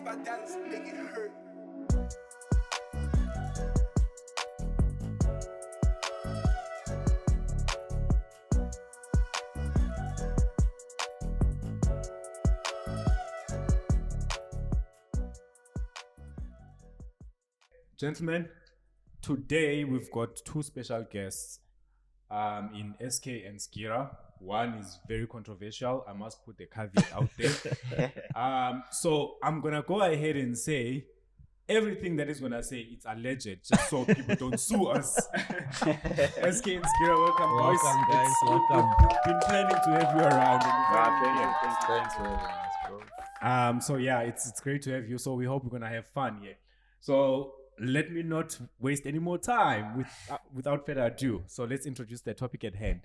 I dance, make it hurt. Gentlemen, today we've got two special guests in SK and Sgira. One is very controversial. I must put the caveat out there. So I'm going to go ahead and say everything that is going to say it's alleged, just so people don't sue us. SK and Sgira, welcome, boys. Welcome, guys. Welcome. We've been planning to have you around. Thanks for having us, bro. So yeah, it's great to have you. So we hope we're gonna have fun here. So let me not waste any more time without further ado. So let's introduce the topic at hand.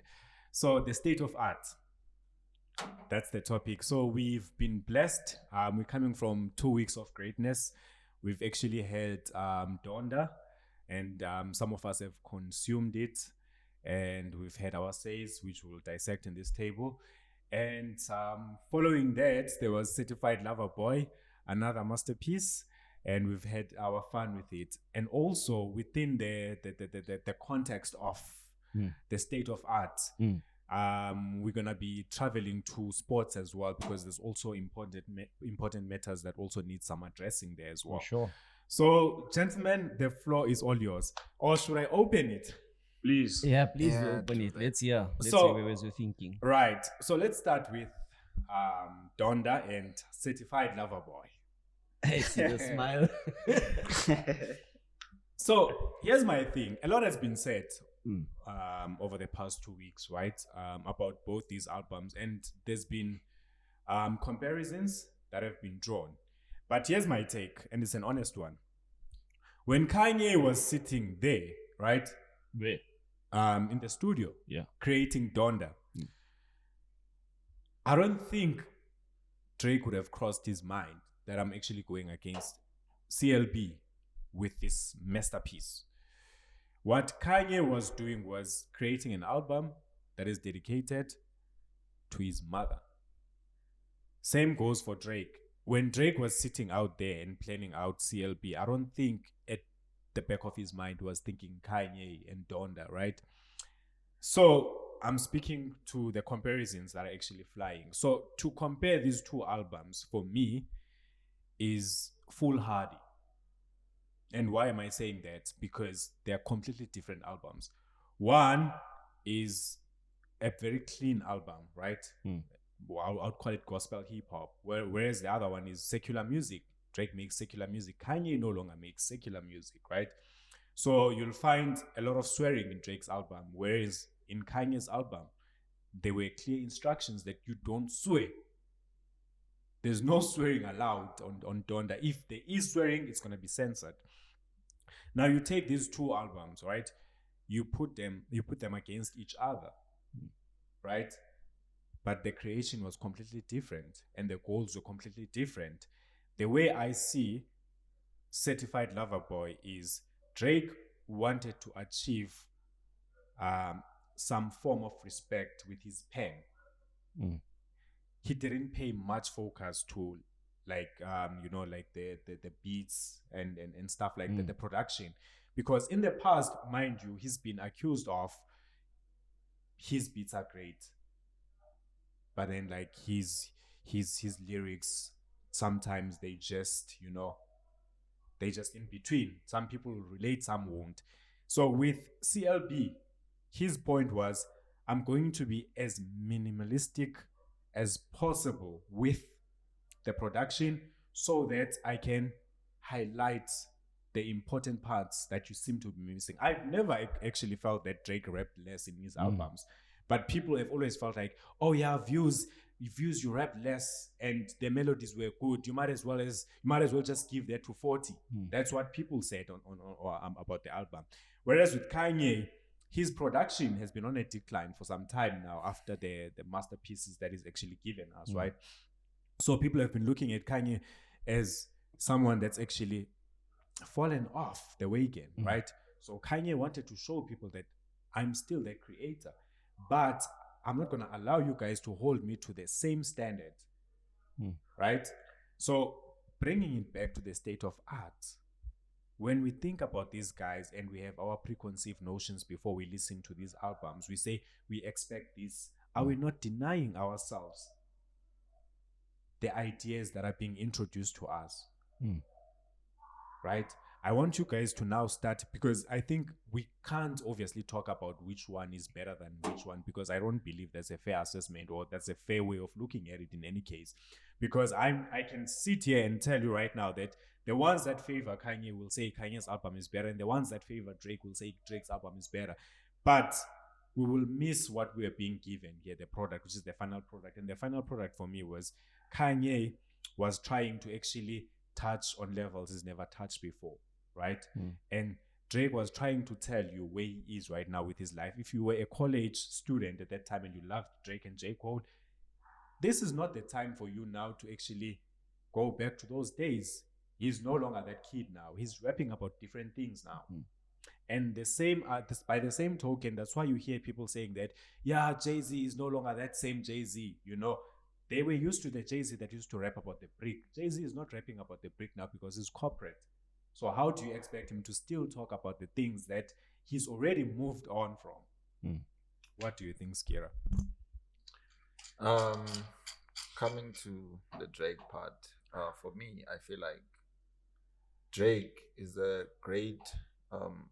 So the state of art. That's the topic. So we've been blessed. We're coming from 2 weeks of greatness. We've actually had Donda, and some of us have consumed it, and we've had our says, which we'll dissect in this table. And following that, there was Certified Lover Boy, another masterpiece, and we've had our fun with it. And also within the context of the state of art, we're gonna be traveling to sports as well, because there's also important matters that also need some addressing there as well. For sure. So, gentlemen, the floor is all yours. Or should I open it? Please. Yeah, please open it. Let's hear. Let's So- see where we're thinking. Right. So let's start with Donda and Certified Lover Boy. I see the smile. So here's my thing. A lot has been said Mm. over the past 2 weeks, right? About both these albums, and there's been comparisons that have been drawn. But here's my take, and it's an honest one. When Kanye was sitting there, right, Where? in the studio, Yeah. creating Donda, I don't think Drake would have crossed his mind that I'm actually going against CLB with this masterpiece. What Kanye was doing was creating an album that is dedicated to his mother. Same goes for Drake. When Drake was sitting out there and planning out CLB, I don't think at the back of his mind was thinking Kanye and Donda, right? So I'm speaking to the comparisons that are actually flying. So to compare these two albums for me is foolhardy. And why am I saying that? Because they're completely different albums. One is a very clean album, right? Well, I'll call it gospel hip hop. Whereas the other one is secular music. Drake makes secular music. Kanye no longer makes secular music, right? So you'll find a lot of swearing in Drake's album, whereas in Kanye's album, there were clear instructions that you don't swear. There's no swearing allowed on Donda. If there is swearing, it's going to be censored. Now you take these two albums, right? You put them against each other, right? But the creation was completely different, and the goals were completely different. The way I see Certified Lover Boy is Drake wanted to achieve some form of respect with his pen. He didn't pay much focus to like the beats and stuff like that, the production, because in the past, mind you, he's been accused of his beats are great, but then like his lyrics sometimes they just in between. Some people will relate, some won't. So with CLB, his point was, I'm going to be as minimalistic as possible with the production so that I can highlight the important parts that you seem to be missing. I've never actually felt that Drake rapped less in his albums, but people have always felt like, oh yeah, views you rap less and the melodies were good. You might as well just give that to 40. That's what people said on about the album. Whereas with Kanye, his production has been on a decline for some time now after the masterpieces that he's actually given us, right? So people have been looking at Kanye as someone that's actually fallen off the wagon, right? So Kanye wanted to show people that I'm still the creator, but I'm not going to allow you guys to hold me to the same standard, right? So bringing it back to the state of art, when we think about these guys and we have our preconceived notions before we listen to these albums, we say we expect this. Are we not denying ourselves the ideas that are being introduced to us? Right? I want you guys to now start, because I think we can't obviously talk about which one is better than which one, because I don't believe that's a fair assessment or that's a fair way of looking at it in any case. Because I can sit here and tell you right now that the ones that favor Kanye will say Kanye's album is better, and the ones that favor Drake will say Drake's album is better. But we will miss what we are being given here, the product, which is the final product. And the final product for me was Kanye was trying to actually touch on levels he's never touched before, right? And Drake was trying to tell you where he is right now with his life. If you were a college student at that time and you loved Drake and J. Cole, this is not the time for you now to actually go back to those days. He's no longer that kid now. He's rapping about different things now. And the same, by the same token, that's why you hear people saying that, yeah, Jay-Z is no longer that same Jay-Z. You know, they were used to the Jay-Z that used to rap about the brick. Jay-Z is not rapping about the brick now because he's corporate. So how do you expect him to still talk about the things that he's already moved on from? What do you think, Sgira? Coming to the Drake part, for me, I feel like Drake is a great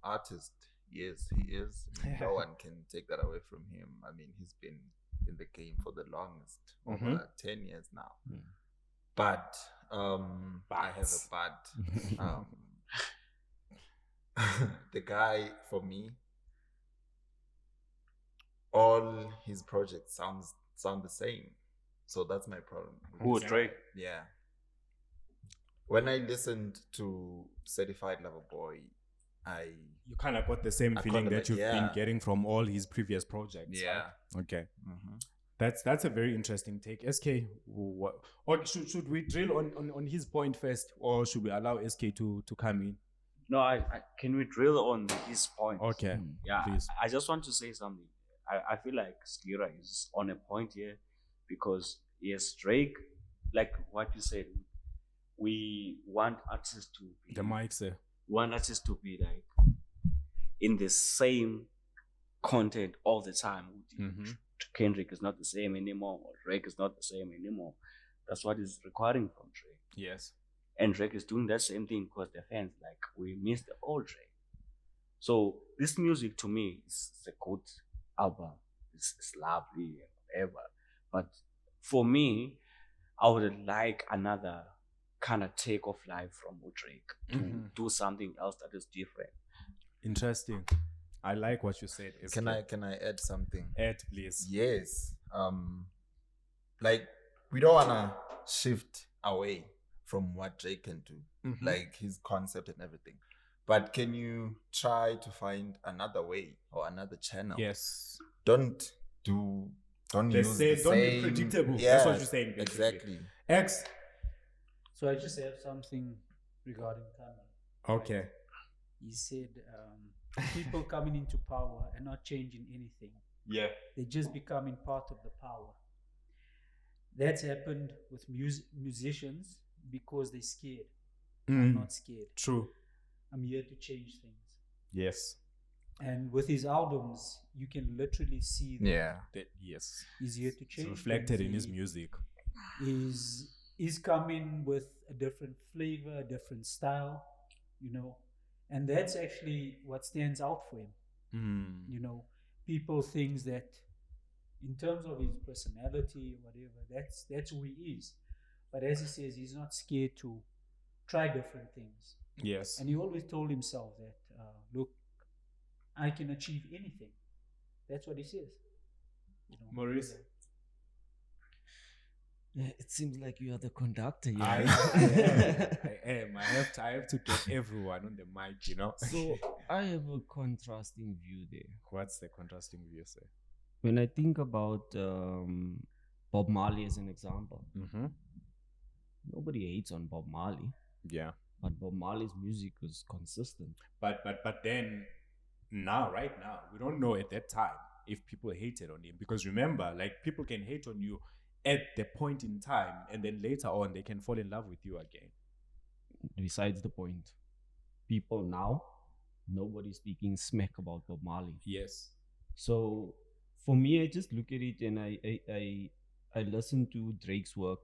artist. Yes, he is. No one can take that away from him. I mean, he's been in the game for the longest, over 10 years now. But I have a but. The guy, for me, all his projects sound the same. So that's my problem. Who, Drake? Yeah. When I listened to Certified Lover Boy, you kind of got the same feeling that you've been getting from all his previous projects. Yeah. Right? Okay. That's a very interesting take. SK, or should we drill on his point first, or should we allow SK to come in? No, I can we drill on his point? Okay. Yeah. Please. I just want to say something. I feel like Sgira is on a point here, because yes, Drake, like what you said, we want artists to be the mic, sir. Want artists to be like in the same content all the time. Kendrick is not the same anymore, or Drake is not the same anymore. That's what is requiring from Drake. Yes. And Drake is doing that same thing because the fans like, we miss the old Drake. So this music to me is a good album. It's lovely and whatever. But for me, I would like another kind of take of life from Drake to do something else that is different. Interesting. I like what you said. Can I add something? Add, please. Yes. Like, we don't wanna shift away from what Drake can do, like his concept and everything. But can you try to find another way or another channel? Yes. Don't use the same. Don't be predictable. Yeah, that's what you're saying. Basically. Exactly. X. So I just have something regarding Kanye. Okay. Right? He said people coming into power and not changing anything. Yeah. They're just becoming part of the power. That's happened with musicians because they're scared. I'm not scared. True. I'm here to change things. Yes. And with his albums, you can literally see that yes. He's here to change. It's reflected things. in his music. He's coming with a different flavor, a different style, you know. And that's actually what stands out for him. You know, people think that in terms of his personality or whatever, that's who he is. But as he says, he's not scared to try different things. Yes. And he always told himself that, look, I can achieve anything. That's what he says. You know, Maurice? Yeah, it seems like you are the conductor here. I am. I have to get everyone on the mic, you know. So I have a contrasting view there. What's the contrasting view, sir? When I think about Bob Marley as an example, nobody hates on Bob Marley. Yeah. But Bob Marley's music was consistent. But then right now, we don't know at that time if people hated on him. Because remember, like, people can hate on you at the point in time, and then later on they can fall in love with you again. besides the point. People now, nobody's speaking smack about Bob Marley. Yes. So for me, I just look at it and I listen to Drake's work.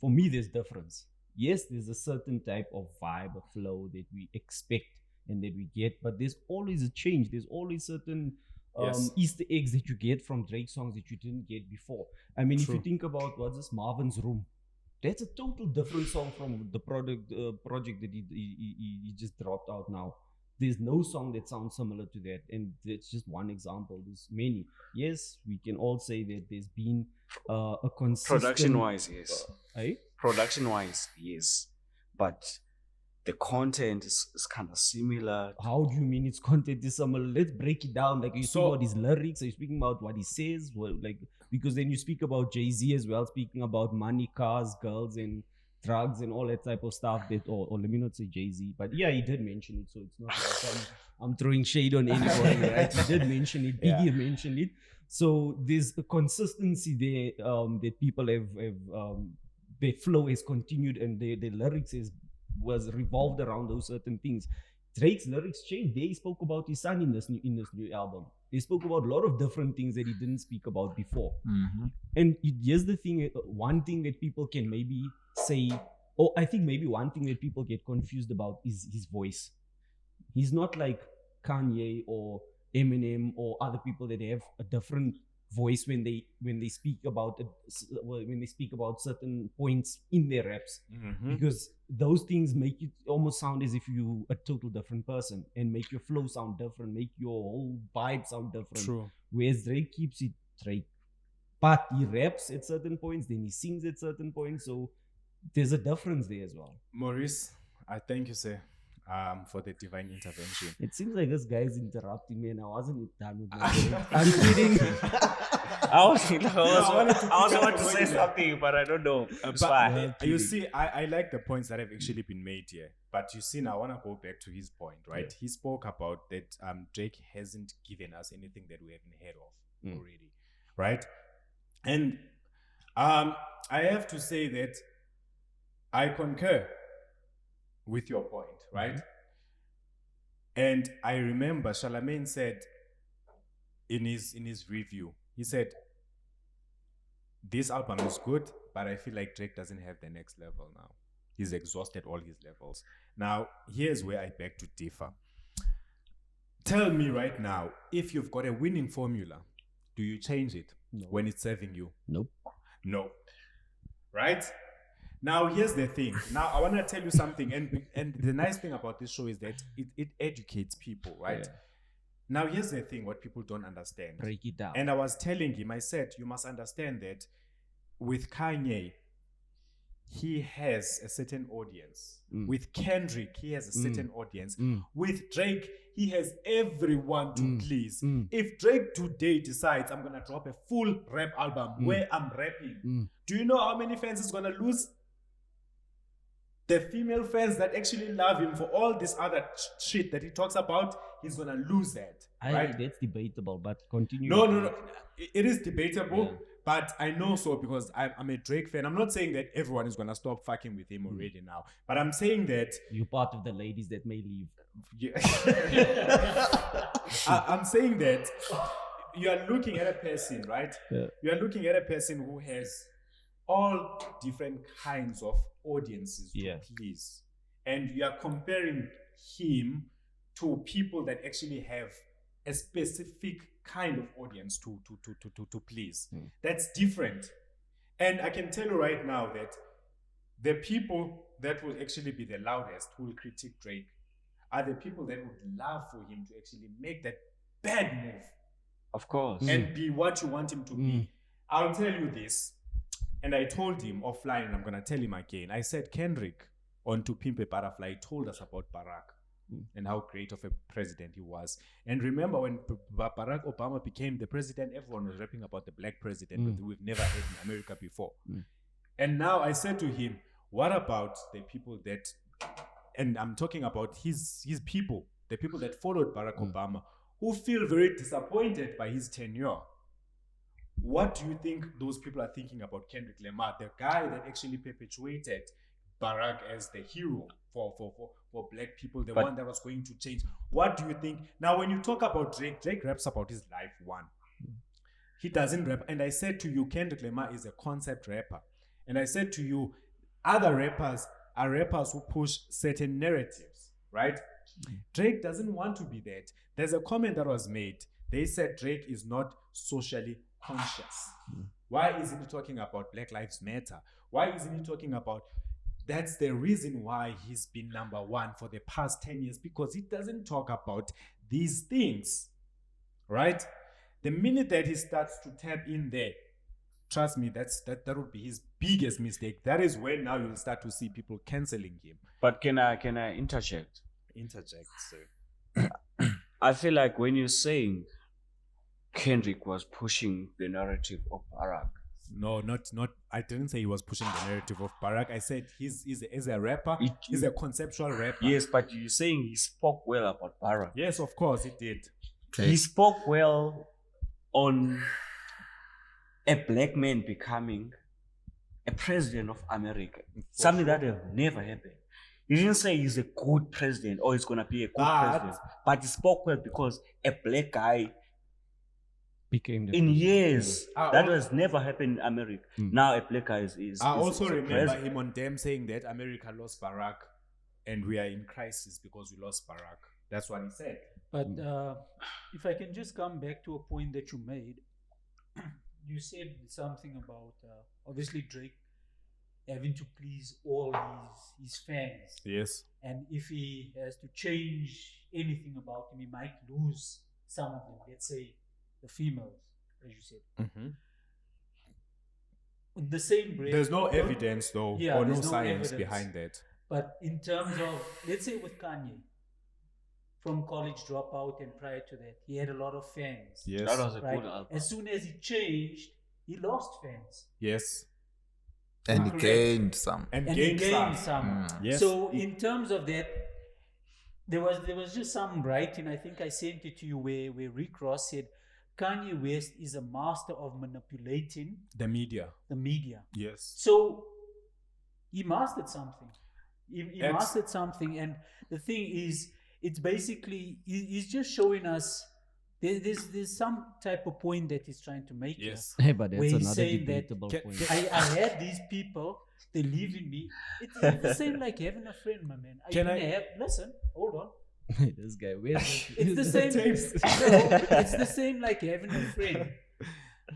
For me, there's difference. Yes, there's a certain type of vibe, a flow that we expect and that we get, but there's always a change. There's always certain Yes. Easter eggs that you get from Drake songs that you didn't get before. I mean, if True. you think about what's this Marvin's Room, that's a total different song from the project that he just dropped out now. There's no song that sounds similar to that, and that's just one example. There's many. Yes, we can all say that there's been a consistent Production-wise, yes. Eh? Production-wise, yes. But the content is kind of similar. How do you mean its content is similar? Let's break it down. Like, are you speaking about his lyrics? Are you speaking about what he says? Well, like, because then you speak about Jay-Z as well, speaking about money, cars, girls, and drugs and all that type of stuff. That, or let me not say Jay-Z, but yeah, he did mention it. So it's not like I'm throwing shade on anybody, right? He did mention it. Biggie mentioned it. So there's a consistency there that people have their flow has continued, and their lyrics was revolved around those certain things. Drake's lyrics changed. They spoke about his son in this new album. They spoke about a lot of different things that he didn't speak about before. Mm-hmm. And here's the thing: one thing that people can maybe say, or I think maybe one thing that people get confused about is his voice. He's not like Kanye or Eminem or other people that have a different voice when they speak about when they speak about certain points in their raps, because those things make it almost sound as if you a total different person and make your flow sound different, make your whole vibe sound different. True. Whereas Drake keeps it Drake, but he raps at certain points, then he sings at certain points, so there's a difference there as well. Maurice, I thank you, sir, for the divine intervention. It seems like this guy is interrupting me, and I wasn't done with my I'm kidding. I was about to say something, but I don't know. It's fine. You see, I like the points that have actually been made here. But you see, now I want to go back to his point, right? Yeah. He spoke about that Drake hasn't given us anything that we haven't heard of already, right? And I have to say that I concur with your point, right? And I remember Charlamagne said in his review, he said, this album is good, but I feel like Drake doesn't have the next level now. He's exhausted all his levels. Now, here's where I beg to differ. Tell me right now, if you've got a winning formula, do you change it when it's serving you? Nope. No. Right? Now, here's the thing. Now, I want to tell you something. And the nice thing about this show is that it educates people, right? Yeah. Now, here's the thing, what people don't understand. Break it down. And I was telling him, I said, you must understand that with Kanye, he has a certain audience. With Kendrick, he has a certain audience. With Drake, he has everyone to please. If Drake today decides, I'm going to drop a full rap album where I'm rapping, do you know how many fans he's going to lose? The female fans that actually love him for all this other shit that he talks about, he's going to lose that. Right? That's debatable, but continue. No. It is debatable, but I know so because I'm a Drake fan. I'm not saying that everyone is going to stop fucking with him already now, but I'm saying that... You're part of the ladies that may leave. Yeah. I'm saying that you are looking at a person, right? Yeah. You are looking at a person who has all different kinds of audiences to please. And you are comparing him to people that actually have a specific kind of audience to please. That's different. And I can tell you right now that the people that will actually be the loudest who will critique Drake are the people that would love for him to actually make that bad move. Of course. And be what you want him to be. I'll tell you this. And I told him offline, and I'm going to tell him again. I said, Kendrick, on To Pimp a Butterfly, told us about Barack and how great of a president he was. And remember when Barack Obama became the president, everyone was rapping about the black president that we've never had in America before. And now I said to him, what about the people that, and I'm talking about his people, the people that followed Barack Obama, who feel very disappointed by his tenure? What do you think those people are thinking about Kendrick Lamar, the guy that actually perpetuated Barack as the hero for black people, the But- one that was going to change. What do you think? Now, when you talk about Drake raps about his life one. He doesn't rap. And I said to you, Kendrick Lamar is a concept rapper. And I said to you, other rappers are rappers who push certain narratives, right? Drake doesn't want to be that. There's a comment that was made. They said Drake is not socially conscious. Why isn't he talking about Black Lives Matter? Why isn't he talking about... That's the reason why he's been number one for the past 10 years, because he doesn't talk about these things, right? The minute that he starts to tap in there, trust me, that would be his biggest mistake. That is when now you'll start to see people canceling him. But can I interject? Interject, sir. I feel like when you're saying Kendrick was pushing the narrative of Barack, No, not. I didn't say he was pushing the narrative of Barack. I said he's a rapper. He's a conceptual rapper. yes, but you're saying he spoke well about Barack. Yes, of course, he did. He spoke well on a black man becoming a president of America. Something that have never happened. He didn't say he's a good president or he's gonna be a good president, but he spoke well because a black guy Became the in president. years Ah, that al- has never happened in America. Now a black guy is I also is a remember president. him on them saying that America lost Barack and we are in crisis because we lost Barack. That's what he said. But if I can just come back to a point that you made, you said something about obviously Drake having to please all his fans, Yes. and if he has to change anything about him, he might lose some of them. Let's say the females, as you said. Mm-hmm. In the same breath, There's no evidence though, Yeah, or no there's no science evidence. behind that. But in terms of, let's say with Kanye, from college dropout and prior to that, he had a lot of fans. Yes. That was a Right? good album. As soon as he changed, he lost fans. Yes. And he Correct. gained some. And, And he gained gained some. some. Yes. So in terms of that, there was just some writing, I think I sent it to you, where Rick Ross said Kanye West is a master of manipulating The media. the media. Yes. So he mastered something. He Ex- mastered something, and the thing is, it's basically he's just showing us there's some type of point that he's trying to make. Yes. Hey, but that's Where he's another saying that- debatable Can- point. can- I had these people, they live in me. It's the same like having a friend, my man. Can I- Listen, hold on. This guy, where's It's the same. Tapes. No, it's the same like having a friend.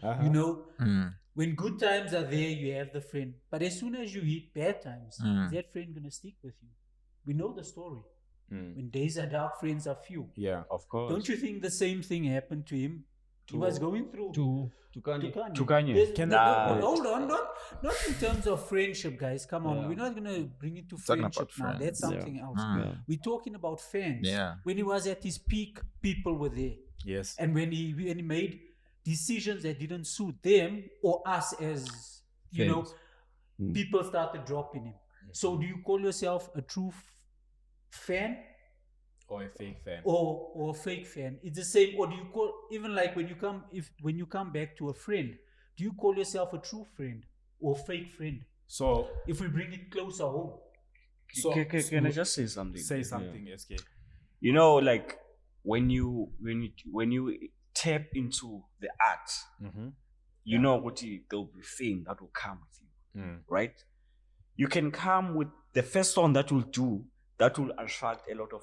Uh-huh. You know, Mm. when good times are there, you have the friend. But as soon as you hit bad times, is that friend gonna stick with you? We know the story. Mm. When days are dark, friends are few. Yeah. Of course. Don't you think the same thing happened to him? He was going through to to Kanye? Kanye. To Kanye. There's- Nah. hold on, not in terms of friendship, guys. Come on, Yeah. we're not gonna bring it to Talking friendship about now. friends. That's something else. Mm. Yeah. We're talking about fans. Yeah. When he was at his peak, people were there, Yes. and when he made decisions that didn't suit them or us as you know, Fans. Mm. people started dropping him. So, do you call yourself a true fan Or a fake fan. or a fake fan? It's the same. Or do you call, even like when you come back to a friend, do you call yourself a true friend or fake friend? So If we bring it closer home, Can I just say something? say something, SK. You know, like when you tap into the art, Mm-hmm. you know what there'll be fame that will come with you, Mm. right? You can come with the first song that will do that will attract a lot of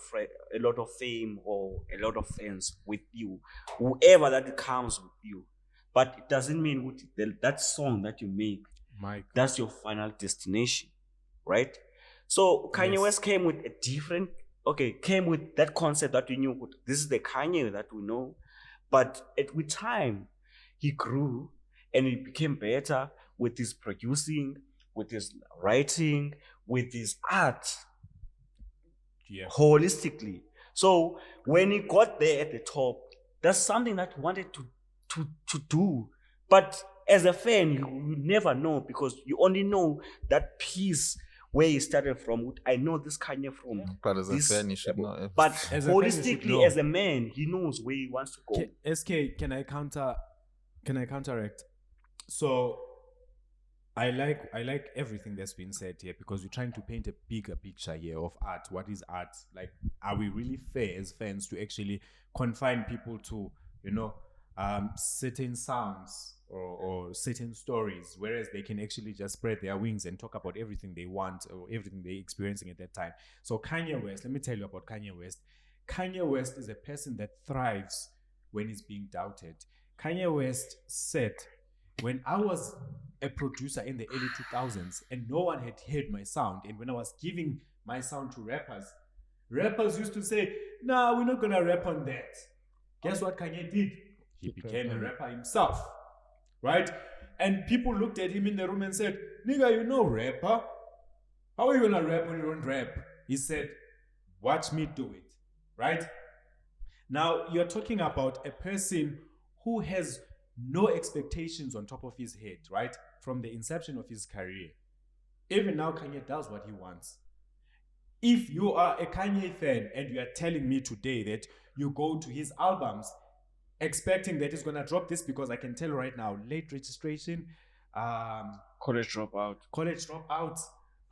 fame or a lot of fans with you, whoever that comes with you. But it doesn't mean that song that you make, Mike. that's your final destination, right? So Kanye Yes. West came with came with that concept that we knew. This is the Kanye that we know. But with time, he grew and he became better with his producing, with his writing, with his art, Yeah. holistically. So when he got there at the top, that's something that he wanted to do. But as a fan, you never know, because you only know that piece where he started from. I know this Kanye from. But as a this- fan, you should know. everything. But As a fan, you should holistically, know. as a man, he knows where he wants to go. SK, can I counteract? So I like everything that's been said here because we're trying to paint a bigger picture here of art. What is art? Like, are we really fair as fans to actually confine people to, certain sounds or certain stories, whereas they can actually just spread their wings and talk about everything they want or everything they're experiencing at that time. So Kanye West, let me tell you about Kanye West. Kanye West is a person that thrives when he's being doubted. Kanye West said, when I was a producer in the early 2000s and no one had heard my sound, and when I was giving my sound to rappers used to say, nah, we're not gonna rap on that. Guess what Kanye did? He became a rapper himself, right? And people looked at him in the room and said, nigga, you know rapper? How are you gonna rap when you don't rap? He said, watch me do it, right? Now, you're talking about a person who has no expectations on top of his head, right? From the inception of his career. Even now, Kanye does what he wants. If you are a Kanye fan and you are telling me today that you go to his albums expecting that he's going to drop this, because I can tell right now, late registration, College Dropout,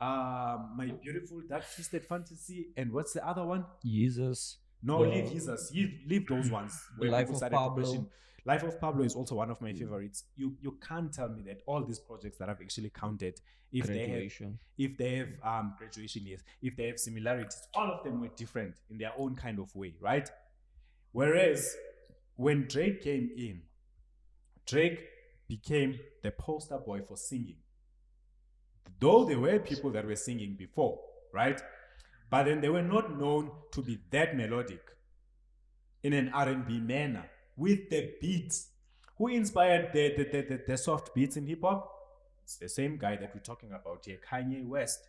My Beautiful Dark Twisted Fantasy, and what's the other one? Jesus. No, leave Jesus. Leave those ones. Where Life people of started to Pablo. question. Life of Pablo is also one of my favorites. You can't tell me that all these projects that I've actually counted, if Graduation. they have graduation years, if they have similarities, all of them were different in their own kind of way, right? Whereas when Drake came in, Drake became the poster boy for singing. Though there were people that were singing before, right? But then they were not known to be that melodic in an R&B manner with the beats. Who inspired the soft beats in hip hop? It's the same guy that we're talking about here, Kanye West,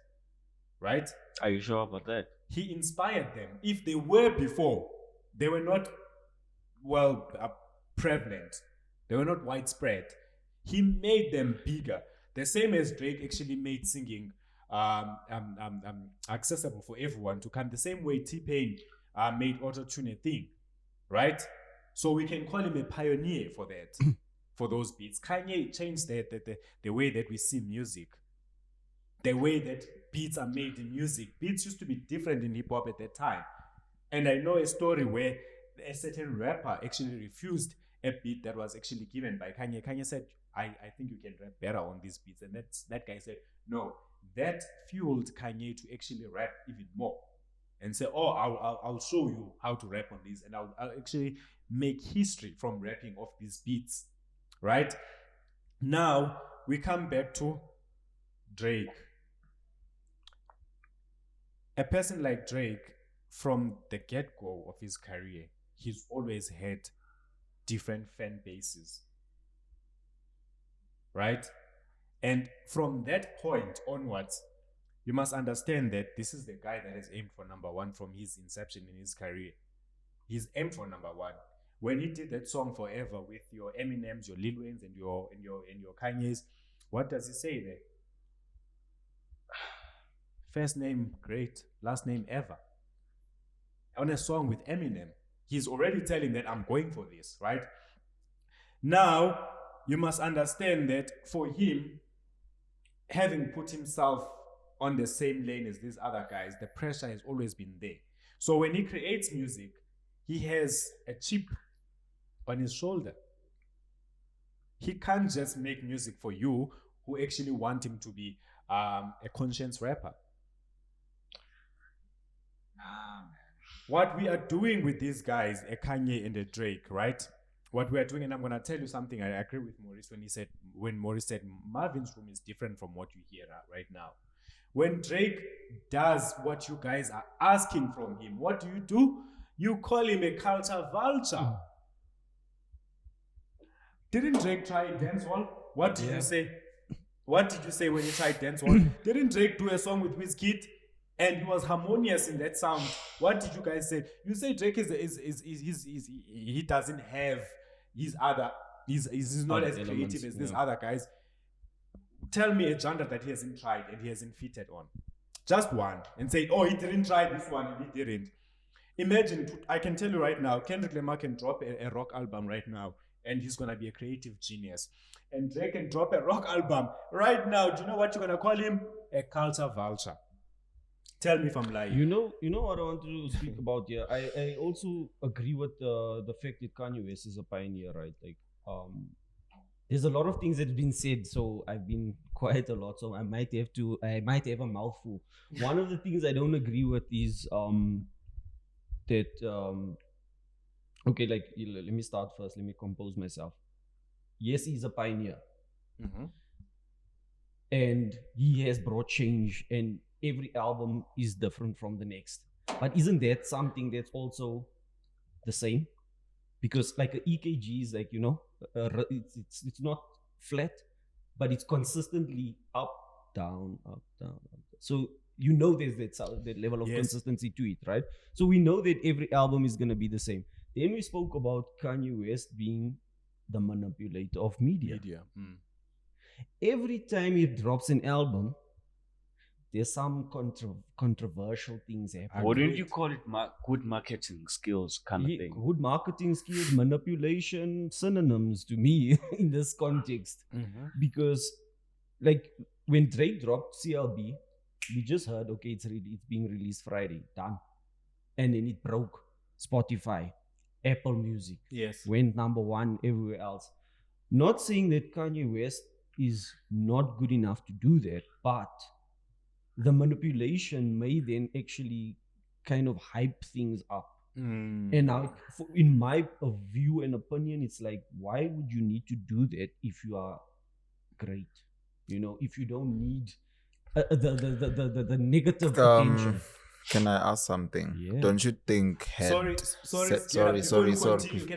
right? are you sure about that? He inspired them. If they were before, they were not prevalent. They were not widespread. He made them bigger. The same as Drake actually made singing accessible for everyone to come. The same way T-Pain made auto-tune a thing, right? So we can call him a pioneer for that, for those beats. Kanye changed the way that we see music, the way that beats are made in music. Beats used to be different in hip hop at that time. And I know a story where a certain rapper actually refused a beat that was actually given by Kanye. Kanye said, I think you can rap better on these beats. And that guy said, no. That fueled Kanye to actually rap even more and say, oh, I'll show you how to rap on these, and I'll actually make history from rapping off these beats, right? Now, we come back to Drake. A person like Drake, from the get-go of his career, he's always had different fan bases, right? And from that point onwards, you must understand that this is the guy that has aimed for number one from his inception in his career. He's aimed for number one. When he did that song Forever with your Eminems, your Lil Waynes, and your Kanye's, what does he say there? First name great, last name ever. On a song with Eminem, he's already telling that I'm going for this, right? Now, you must understand that for him, having put himself on the same lane as these other guys, the pressure has always been there. So when he creates music, he has a chip on his shoulder. He can't just make music for you who actually want him to be a conscious rapper. What we are doing with these guys, a Kanye and a Drake, right? What we are doing, and I'm gonna tell you something. I agree with Maurice when Maurice said Marvin's Room is different from what you hear right now. When Drake does what you guys are asking from him, what do? You call him a culture vulture. Didn't Drake try dancehall? What did you say? What did you say when you tried dancehall? Didn't Drake do a song with Wizkid? And he was harmonious in that sound. What did you guys say? You say Drake he doesn't have he's not as creative as these other guys. Tell me a genre that he hasn't tried and he hasn't fitted on. Just one. And say, oh, he didn't try this one and he didn't. Imagine, I can tell you right now, Kendrick Lamar can drop a rock album right now and he's gonna be a creative genius. And Drake can drop a rock album right now. Do you know what you're gonna call him? A culture vulture. Tell me if I'm lying. You know what I want to speak about here. I also agree with the fact that Kanye West is a pioneer, right? Like, there's a lot of things that have been said, so I've been quiet a lot, so I might have a mouthful. One of the things I don't agree with is that okay, like, let me start first. Let me compose myself. Yes, he's a pioneer, and he has brought change, and every album is different from the next. But isn't that something that's also the same? Because like a EKG is like, it's not flat, but it's consistently up, down, up, down, up, down. So there's that level of consistency to it, right? So we know that every album is going to be the same. Then we spoke about Kanye West being the manipulator of media. Every time he drops an album, there's some controversial things happening. Wouldn't you call it good marketing skills kind of thing? Good marketing skills, manipulation, synonyms to me in this context. Because like when Drake dropped CLB, we just heard, okay, it's being released Friday, done. And then it broke Spotify, Apple Music. Yes. Went number one everywhere else. Not saying that Kanye West is not good enough to do that, but the manipulation may then actually kind of hype things up. And now, in my view and opinion, it's like, why would you need to do that if you are great? If you don't need the negative attention. Can I ask something? Yeah. Don't you think sorry. Can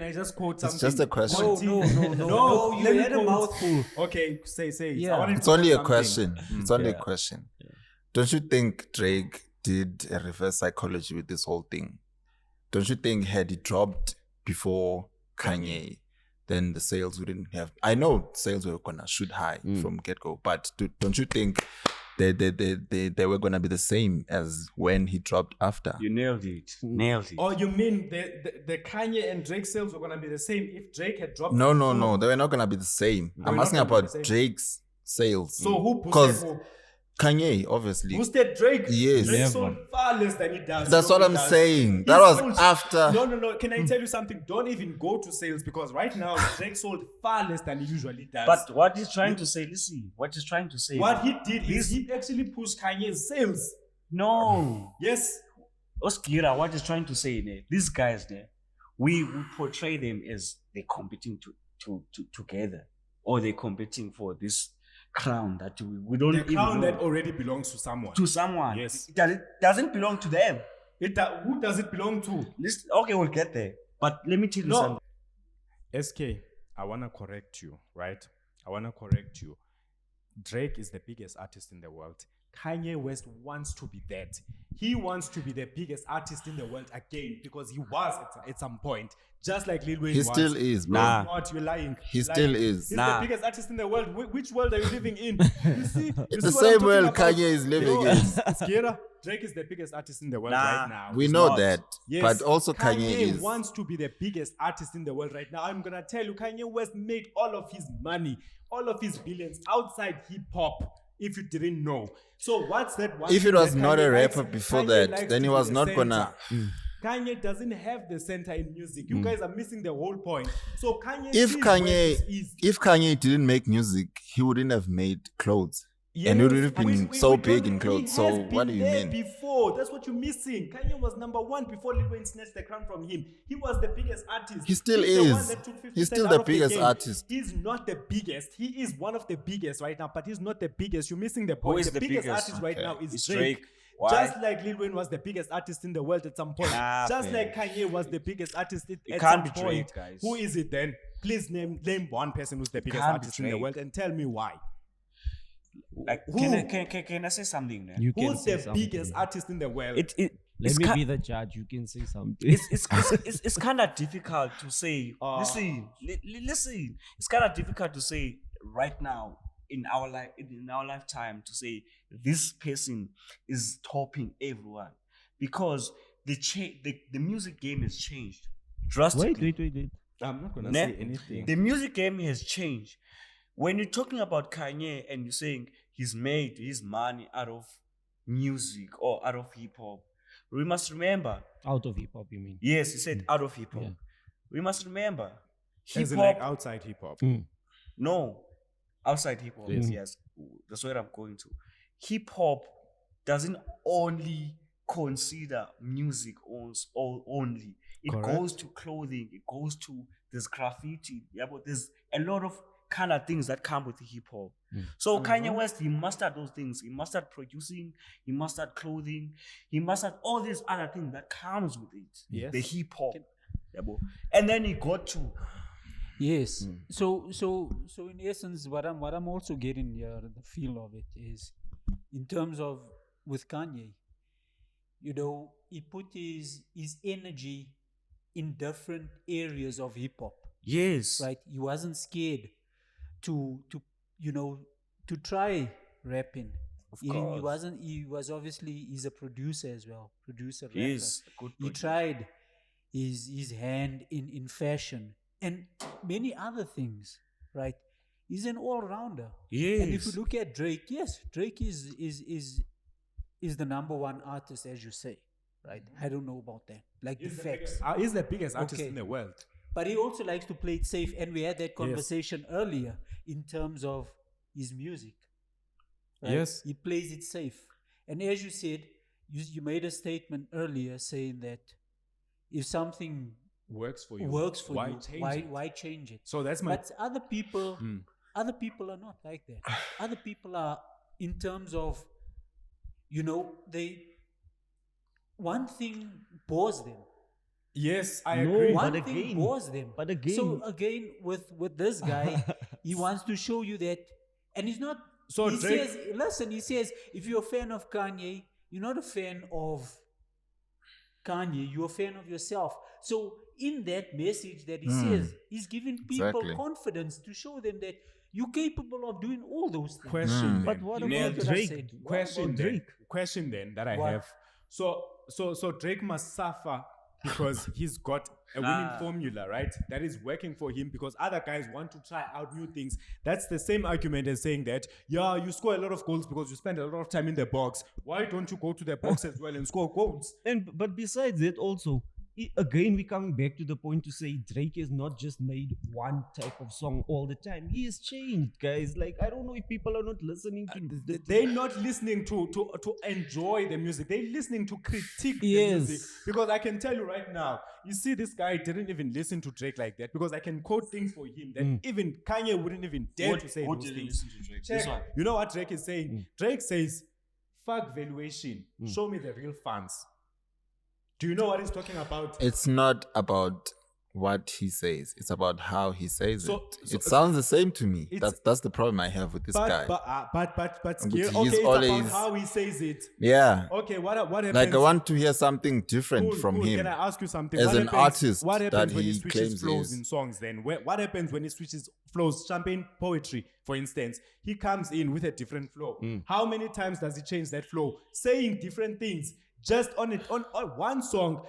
I just quote something? It's just a question. No, you had a mouthful. Okay, say. Yeah. It's only a question. It's only a Yeah. question. Don't you think Drake did a reverse psychology with this whole thing? Don't you think had he dropped before Kanye, then the sales wouldn't have... I know sales were gonna shoot high from get-go, but don't you think they were gonna be the same as when he dropped after? You nailed it. Oh, you mean the Kanye and Drake sales were gonna be the same if Drake had dropped? No, they were not gonna be the same. I'm not asking gonna be about the same. Drake's sales. So who Because boosted who? Kanye, obviously. Boosted Drake? Yes. Drake Never. sold far less than he does. That's what I'm saying. That He was sold- after. No. Can I tell you something? Don't even go to sales because right now Drake sold far less than he usually does. But what he's trying to say, listen, what he's trying to say. what he did is he actually pushed Kanye's sales. No. Yes. Sgira, what he's trying to say, these guys, we portray them as they're competing together, or they're competing for this crown that we don't The even crown know. that already belongs to someone. To someone. Yes. It doesn't belong to them. Who does it belong to? Okay, we'll get there. But let me tell you something. SK, I want to correct you, right? Drake is the biggest artist in the world. Kanye West wants to be that. He wants to be the biggest artist in the world again because he was at some point. Just like Lil Wayne He was. still is, bro. Nah. What? You're lying. He still is. He's Nah. the biggest artist in the world. Which world are you living in? You see? It's the same world Kanye is living in. Sgira, Drake is the biggest artist in the world Nah. right now. We He's know not. that. Yes, But also Kanye is. wants to be the biggest artist in the world right now. I'm gonna tell you, Kanye West made all of his money, all of his billions outside hip hop. If you didn't know, so what's that one? If it thing was that not Kanye a likes? rapper before Kanye that, likes then to he be was the not center. gonna. Kanye doesn't have the center in music. You guys are missing the whole point. So Kanye, If sees where this Kanye, is. if Kanye didn't make music, he wouldn't have made clothes. Yes, And it would have but been we so don't- big in he clothes. has So been what do you there mean? Before, that's what you're missing. Kanye was number one before Lil Wayne snatched the crown from him. He was the biggest artist. He still He's the one is. that took 50 He's Cent still out the of biggest game. artist. He's not the biggest. He is one of the biggest right now, but he's not the biggest. You're missing the point. is the the biggest biggest? artist right Okay. now is It's Drake. Drake. Why? Just like Lil Wayne was the biggest artist in the world at some point. Nah, Just fam. like Kanye was the biggest artist It at can't some be point. Drake, guys. Who is it then? Please name one person who's the biggest can't be artist in the Drake. world and tell me why. Like, Who? can I say something? You can Who's say the something. biggest artist in the world? Let Let me be the judge. You can say something. it's kind of difficult to say. Listen. It's kind of difficult to say right now in our lifetime to say this person is topping everyone because the music game has changed drastically. Wait. I'm not gonna Ne? say anything. The music game has changed. When you're talking about Kanye and you're saying he's made his money out of music or out of hip hop, we must remember. Out of hip hop, you mean? Yes, he said out of hip hop. Yeah. We must remember hip As in like hop. outside hip hop. No, outside hip hop. Yes, that's where I'm going to. Hip hop doesn't only consider music only. It Correct. goes to clothing. It goes to there's graffiti. Yeah, but there's a lot of kind of things that come with hip hop. So Kanye West, he mastered those things. He mastered producing. He mastered clothing. He mastered all these other things that comes with it. Yes. The hip hop. Yeah, but, and then he got to Yes. So in essence, what I'm also getting here, the feel of it is, in terms of with Kanye, you know, he put his energy in different areas of hip hop. yes, Right? He wasn't scared to try rapping. of He course. wasn't. He was obviously. He's a producer as well. Producer, rapper. He is a good He producer. tried his hand in fashion and many other things. Right? He's an all rounder. Yes. And if you look at Drake, yes, Drake is the number one artist, as you say. Right? I don't know about that. Like the facts. He's the biggest artist Okay. in the world. But he also likes to play it safe, and we had that conversation earlier in terms of his music. Right? Yes. He plays it safe. And as you said, you made a statement earlier saying that if something Works for you. works for Why you, change it? why change it? So that's my. But other people are not like that. Other people are, in terms of, you know, one thing bores them. Yes, I No, agree. but One thing again- bores them. but again- So again, with this guy, he wants to show you that, and he's not. So he Drake- says, listen, he says, if you're a fan of Kanye, you're not a fan of Kanye. You're a fan of yourself. So in that message that he says, he's giving people Exactly. confidence to show them that you're capable of doing all those things. Question. But then. what You about nailed it. Drake? What Question about then. Drake? Question then that I What? have. So Drake must suffer because he's got a winning formula, right? That is working for him because other guys want to try out new things. That's the same argument as saying that, yeah, you score a lot of goals because you spend a lot of time in the box. Why don't you go to the box as well and score goals? But besides that, also, again, we're coming back to the point to say Drake has not just made one type of song all the time. He has changed, guys. Like, I don't know if people are not listening to They're not listening to enjoy the music. They're listening to critique the Yes. music. Because I can tell you right now, you see, this guy didn't even listen to Drake like that. Because I can quote things for him that even Kanye wouldn't even dare to say What those did you things. listen to Drake? Check. This one. You know what Drake is saying? Drake says, fuck valuation. Show me the real funds. Do you know what he's talking about? It's not about what he says. It's about how he says So- it. so- It sounds the same to me. It's- That's the problem I have with this guy. But But Sgira, he's okay, it's always- about how he says it. Yeah. Okay, what happens? Like I want to hear something different from Cool. him. Can I ask you something? as What an happens- artist what happens that when he he switches claims he flows is. in songs? Then what happens when he switches flows? Champagne poetry, for instance, he comes in with a different flow. How many times does he change that flow, saying different things? Just on one song,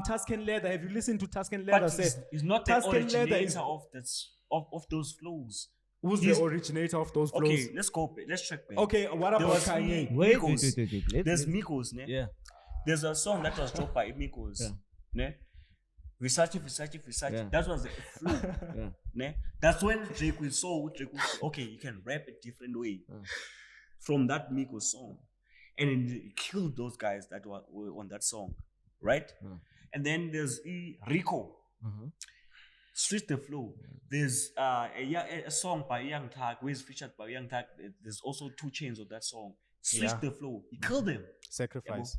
Tuscan Leather. Have you listened to Tuscan Leather? But he's not the Tuscan Leather originator is of those flows. who's he's- the originator of those flows? Okay, let's go. Let's check back. Okay, what There about was Kanye? Wait. Migos. There's Migos, ne? Yeah. There's a song that was dropped by Migos, Yeah. ne? Versace. Yeah. That was the flow, Yeah. ne? That's when Drake will say, okay, you can rap a different way from that Migos song, and then he killed those guys that were on that song, right? And then there's Rico. Switch the flow. There's a song by Young Thug, who is featured by Young Thug. There's also 2 Chainz on that song. Switch Yeah. the flow. He killed them. Sacrifice.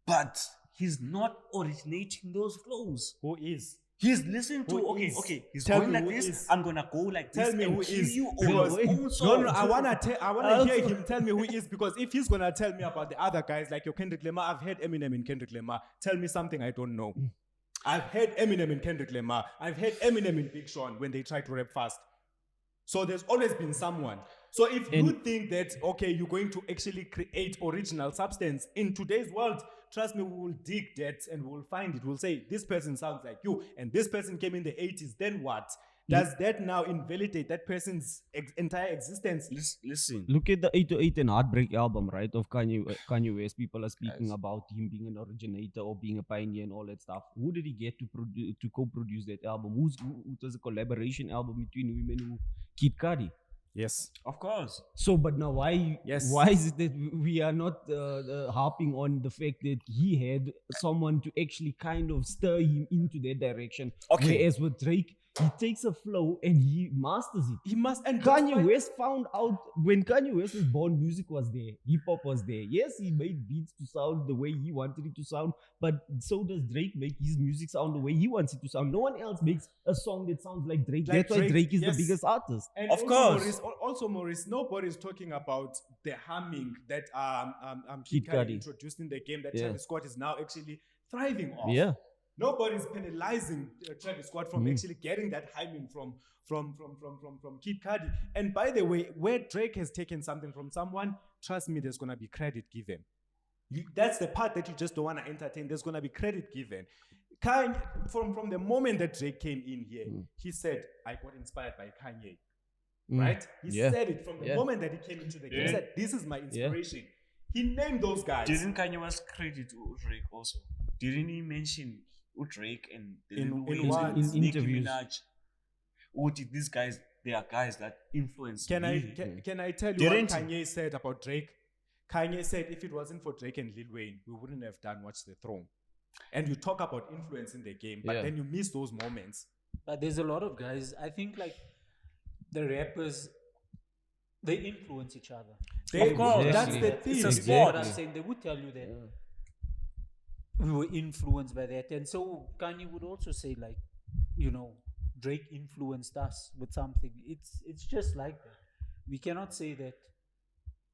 But he's not originating those flows. Who is? He's listening to, Who okay, is? okay, he's Tell going me like who this. is. I'm gonna go like this. Tell me and who kill is. you on Because- his own No, song. I wanna hear him tell me who he is, because if he's gonna tell me about the other guys like your Kendrick Lamar, I've heard Eminem in Kendrick Lamar. Tell me something I don't know. I've heard Eminem in Kendrick Lamar. I've heard Eminem in Big Sean when they try to rap fast. So there's always been someone. So if you And- think that, okay, you're going to actually create original substance in today's world, trust me, we will dig that and we'll find it. We'll say, this person sounds like you and this person came in the 80s, then what? Does that now invalidate that person's entire existence? Listen. Look at the 808 and Heartbreak album, right? Of Kanye West. People are speaking about him being an originator or being a pioneer and all that stuff. Who did he get to co-produce that album? Who was a collaboration album between women who Kid Cudi? Yes. Of course. So, but now why is it that we are not harping on the fact that he had someone to actually kind of stir him into that direction? Okay. Whereas with Drake, he takes a flow and he masters it. He must. And Kanye West found out when Kanye West was born, music was there, hip hop was there. Yes, he made beats to sound the way he wanted it to sound, but so does Drake make his music sound the way he wants it to sound. No one else makes a song that sounds like Drake. Like That's why Drake is yes. the biggest artist. And Of also, course. Maurice, nobody's talking about the humming that Kid Kid Cudi Cudi. introduced in the game that Yeah. Travis Scott is now actually thriving off. Yeah. Nobody's penalizing Travis Scott from actually getting that hymen from Kid Cudi. And by the way, where Drake has taken something from someone, trust me, there's gonna be credit given. That's the part that you just don't want to entertain. There's gonna be credit given. From the moment that Drake came in here, he said, "I got inspired by Kanye." Right? He said it from the moment that he came into the game. He said, "This is my inspiration." He named those guys. Didn't Kanye West credit Drake also? Didn't he mention Drake and In Nicki interviews? Minaj? Or did these guys? They are guys that influence Can me. I tell you Didn't what he? Kanye said about Drake? Kanye said, if it wasn't for Drake and Lil Wayne, we wouldn't have done Watch the Throne. And you talk about influence in the game, but then you miss those moments. But there's a lot of guys, I think, like the rappers, they influence each other. Of course. That's Exactly. the thing. It's a That's sport. what I'm saying. They would tell you that we were influenced by that. And so Kanye would also say, like, you know, Drake influenced us with something. It's just like that. We cannot say that,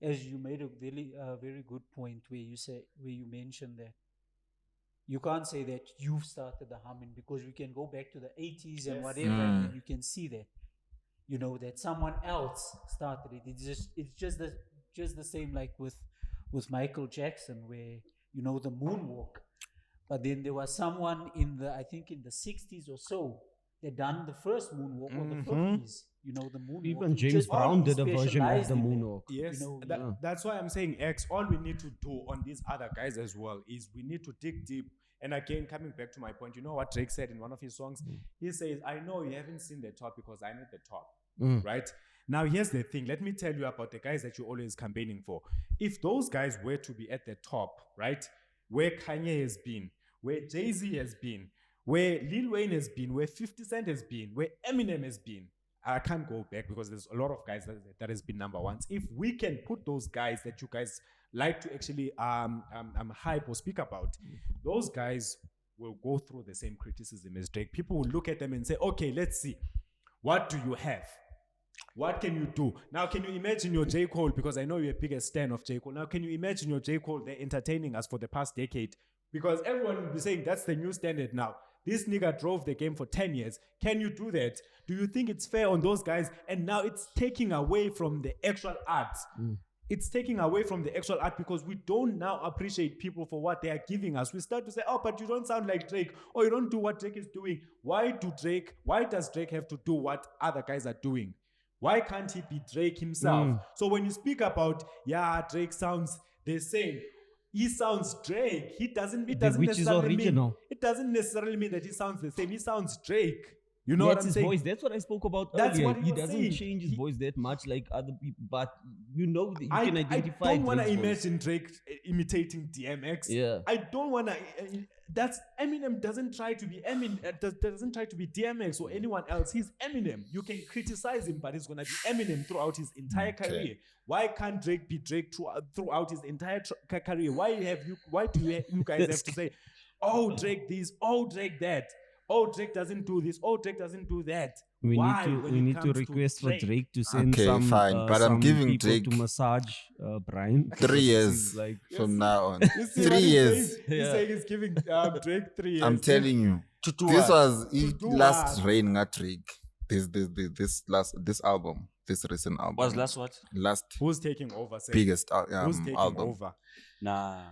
as you made a very good point where you mentioned that you can't say that you've started the humming, because we can go back to the 80s and whatever, and you can see that, you know, that someone else started it. It's just the same like with Michael Jackson, where, you know, the moonwalk. But then there was someone in the 60s or so that done the first moonwalk, or the 50s. You know, the moonwalk. Even He James just Brown did a version of specialized the in that. moonwalk. Yes, You know, that's why I'm saying X. All we need to do on these other guys as well is we need to dig deep. And again, coming back to my point, you know what Drake said in one of his songs? He says, "I know you haven't seen the top because I'm at the top." Right? Now, here's the thing. Let me tell you about the guys that you're always campaigning for. If those guys were to be at the top, right, where Kanye has been, where Jay-Z has been, where Lil Wayne has been, where 50 Cent has been, where Eminem has been, I can't go back because there's a lot of guys that has been number ones. If we can put those guys that you guys like to actually hype or speak about, those guys will go through the same criticism as Drake. People will look at them and say, okay, let's see. What do you have? What can you do? Now, can you imagine your J. Cole? Because I know you're a biggest fan of J. Cole. Now, can you imagine your J. Cole? They're entertaining us for the past decade. Because everyone will be saying that's the new standard now. This nigga drove the game for 10 years. Can you do that? Do you think it's fair on those guys? And now it's taking away from the actual art. It's taking away from the actual art because we don't now appreciate people for what they are giving us. We start to say, oh, but you don't sound like Drake. Or you don't do what Drake is doing. Why does Drake have to do what other guys are doing? Why can't he be Drake himself? So when you speak about, Drake sounds the same, he sounds Drake. It doesn't necessarily mean that he sounds the same. He sounds Drake. You know what I'm his saying? voice. That's what I spoke about That's earlier. what he was doesn't saying. change his voice that much like other people, but you know that you I can identify. don't want to Drake's voice. imagine Drake imitating DMX. Yeah. I don't want to. That's Eminem doesn't try to be doesn't try to be DMX or anyone else. He's Eminem. You can criticize him, but he's gonna be Eminem throughout his entire career. Why can't Drake be Drake throughout his entire career? Why do you guys have to say, oh Drake this, oh Drake that? Oh, Drake doesn't do this. Oh, Drake doesn't do that. We Why, need when to it request comes for to Drake to send Okay, some fine, but I'm some giving people Drake- to massage Brian. Three years Seems like from now on. You see 3 what he's years. saying? He's saying he's giving Drake 3 years. I'm telling you. To do This what? was do last what? rain at Drake. This album. this recent album. Was last what? Last Who's taking over? Say? biggest Who's taking album. over? Nah.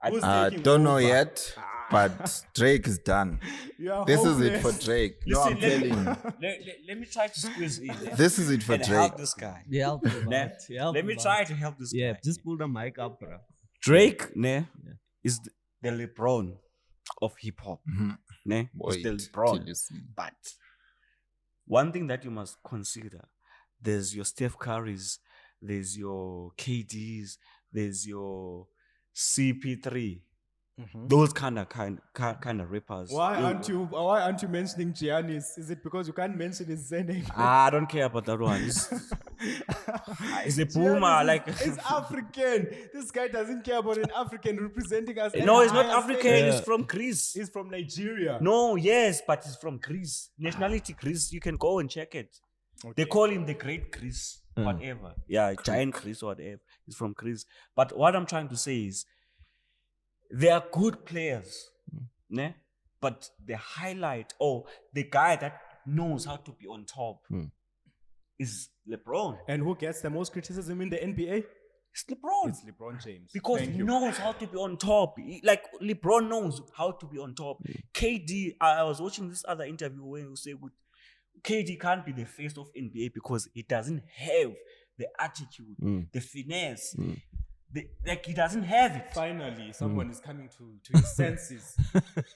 Who's I taking don't know over? yet, but Drake is done. You are This is it for hopeless. Drake. No, I'm Listen, telling you. Let me try to squeeze in. This is it for and Drake. help this guy. Yeah, Nah, let me try to help this Yeah, guy. just pull the mic up, bro. Drake, ne, Yeah. is the LeBron of hip hop. Mhm. Ne? Wait It's the till LeBron. you see. But one thing that you must consider, there's your Steph Currys, there's your KDs, there's your CP3. Those kind of rappers. Why aren't you mentioning Giannis? Is it because you can't mention his name? I don't care about that one. It's a boomer. Giannis Like it's African. This guy doesn't care about an African representing us. no, at he's not the highest African. stage. He's from Greece. He's from Nigeria. No, yes, but he's from Greece. Nationality Greece. You can go and check it. They call him the Great Greece, whatever. Yeah, Giant Greece, whatever. He's from Greece. But what I'm trying to say is, they are good players, ne? But the highlight or the guy that knows how to be on top is LeBron. And who gets the most criticism in the NBA? It's LeBron. It's LeBron James. Because Thank he you. knows how to be on top. Like LeBron knows how to be on top. KD, I was watching this other interview where you say KD can't be the face of NBA because he doesn't have the attitude, the finesse. Like he doesn't have it. Finally, someone is coming to his senses.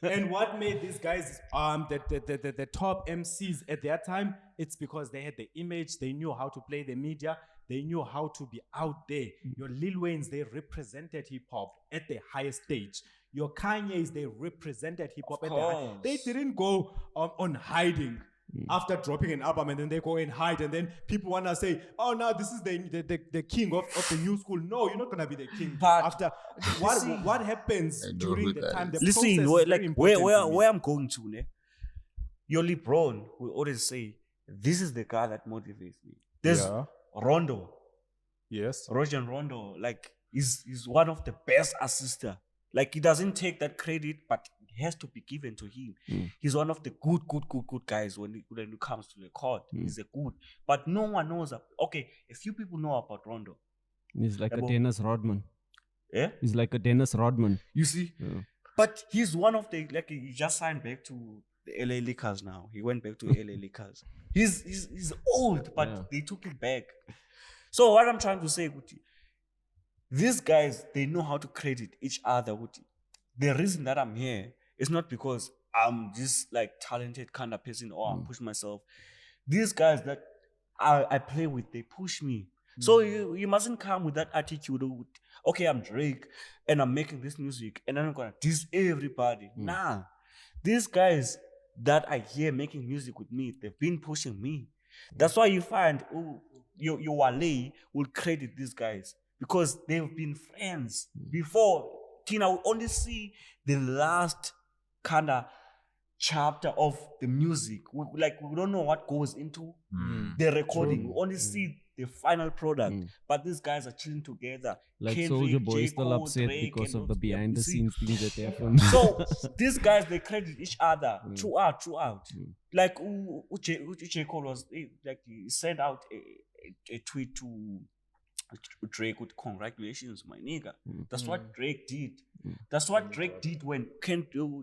And what made these guys the top MCs at their time? It's because they had the image, they knew how to play the media, they knew how to be out there. Your Lil Waynes, they represented hip hop at the highest stage. Your Kanye's, they represented hip hop at the highest. They didn't go on hiding. After dropping an album and then they go and hide and then people want to say, oh, now this is the king of the new school. No, you're not going to be the king. But after what happens I know during who the that time, the is. process listen, is where, very like important to me. where I'm going to, ne? Your LeBron will always say, this is the guy that motivates me. There's Yeah. Rondo, Yes. Roger Rondo, like he's one of the best assister. Like he doesn't take that credit, but it has to be given to him. He's one of the good guys when it comes to the court. He's a good, but no one knows. Okay, a few people know about Rondo. He's like a About- Dennis Rodman. Yeah, He's like a Dennis Rodman. you see. Yeah. But he's one of the he just signed back to the LA Lakers now. He went back to LA Lakers. He's old, but Yeah. they took him back. So what I'm trying to say, Guti, these guys, they know how to credit each other, Guti. The reason that I'm here is not because I'm just like talented kind of person or I'm pushing myself. These guys that I play with, they push me. So you mustn't come with that attitude of, okay, I'm Drake and I'm making this music and I'm gonna diss everybody. Nah. These guys that I hear making music with me, they've been pushing me. That's why you find your Wale will credit these guys because they've been friends. Before, Tina will only see the last kind of chapter of the music. We don't know what goes into the recording. We only see the final product. But these guys are chilling together. Like Kendrick, Soldier Boy J. is still Cole, upset Drake, because and of the all- behind the you see? scenes things that they happen. So these guys, they credit each other throughout. Like J. Cole was like he sent out a tweet to Drake with congratulations, my nigga. That's what Drake did. That's what Drake did when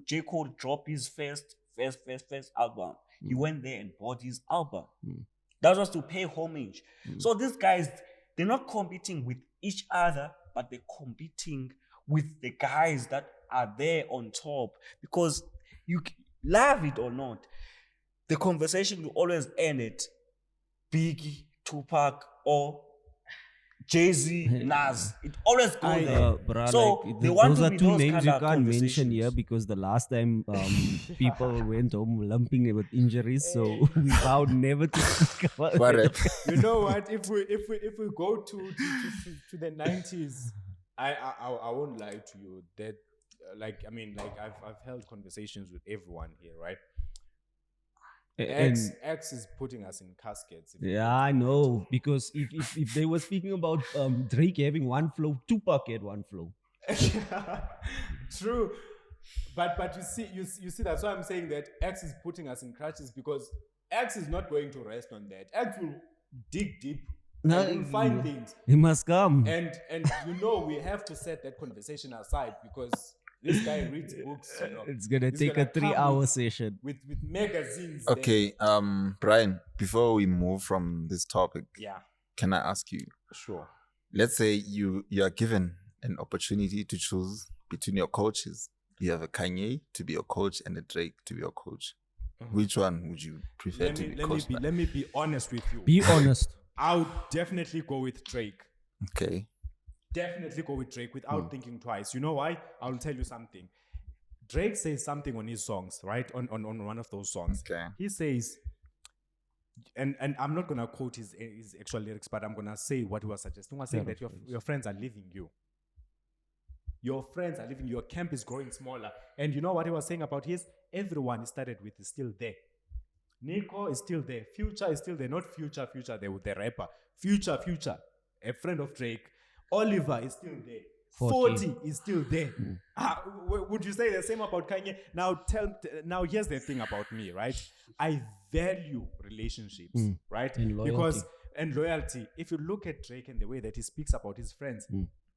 J. Cole dropped his first album. He went there and bought his album. That was to pay homage. So these guys, they're not competing with each other, but they're competing with the guys that are there on top. Because you love it or not, the conversation will always end at Biggie, Tupac, or Jay-Z, Nas. It always goes there. Bruh, So like, they want those to are be two those names kind you of can't mention here conversations. because the last time people went home lumping with injuries, so we vowed never to speak about What it. a- You know what? If we go to the 90s, I won't lie to you that I've held conversations with everyone here, right? And X is putting us in caskets. yeah, I know, because if they were speaking about Drake having one flow, Tupac had one flow. True, but you see that's why I'm saying that X is putting us in crutches because X is not going to rest on that. X will dig deep, No, and we'll find things. He must come. And we have to set that conversation aside because this guy reads books. It's gonna He's take a gonna come 3-hour with- session. with magazines. Okay, Brian, before we move from this topic, Yeah, can I ask you, sure. let's say you are given an opportunity to choose between your coaches. You have a Kanye to be your coach and a Drake to be your coach. Which one would you prefer to be coached by? Let me be honest with you. Be honest. I would definitely go with Drake. Okay. Definitely go with Drake without thinking twice. You know why? I'll tell you something. Drake says something on his songs, right? On one of those songs. Okay. He says, and I'm not gonna quote his actual lyrics, but I'm gonna say what he was suggesting. He was saying that your friends are leaving you. Your friends are leaving you. Your camp is growing smaller. And you know what he was saying about his? Everyone he started with is still there. Nico is still there. Future is still there. Not Future, the rapper. Future, a friend of Drake. Oliver is still there. 40 is still there. Would you say the same about Kanye? Now here's the thing about me, right? I value relationships, right? And loyalty. And loyalty. If you look at Drake and the way that he speaks about his friends,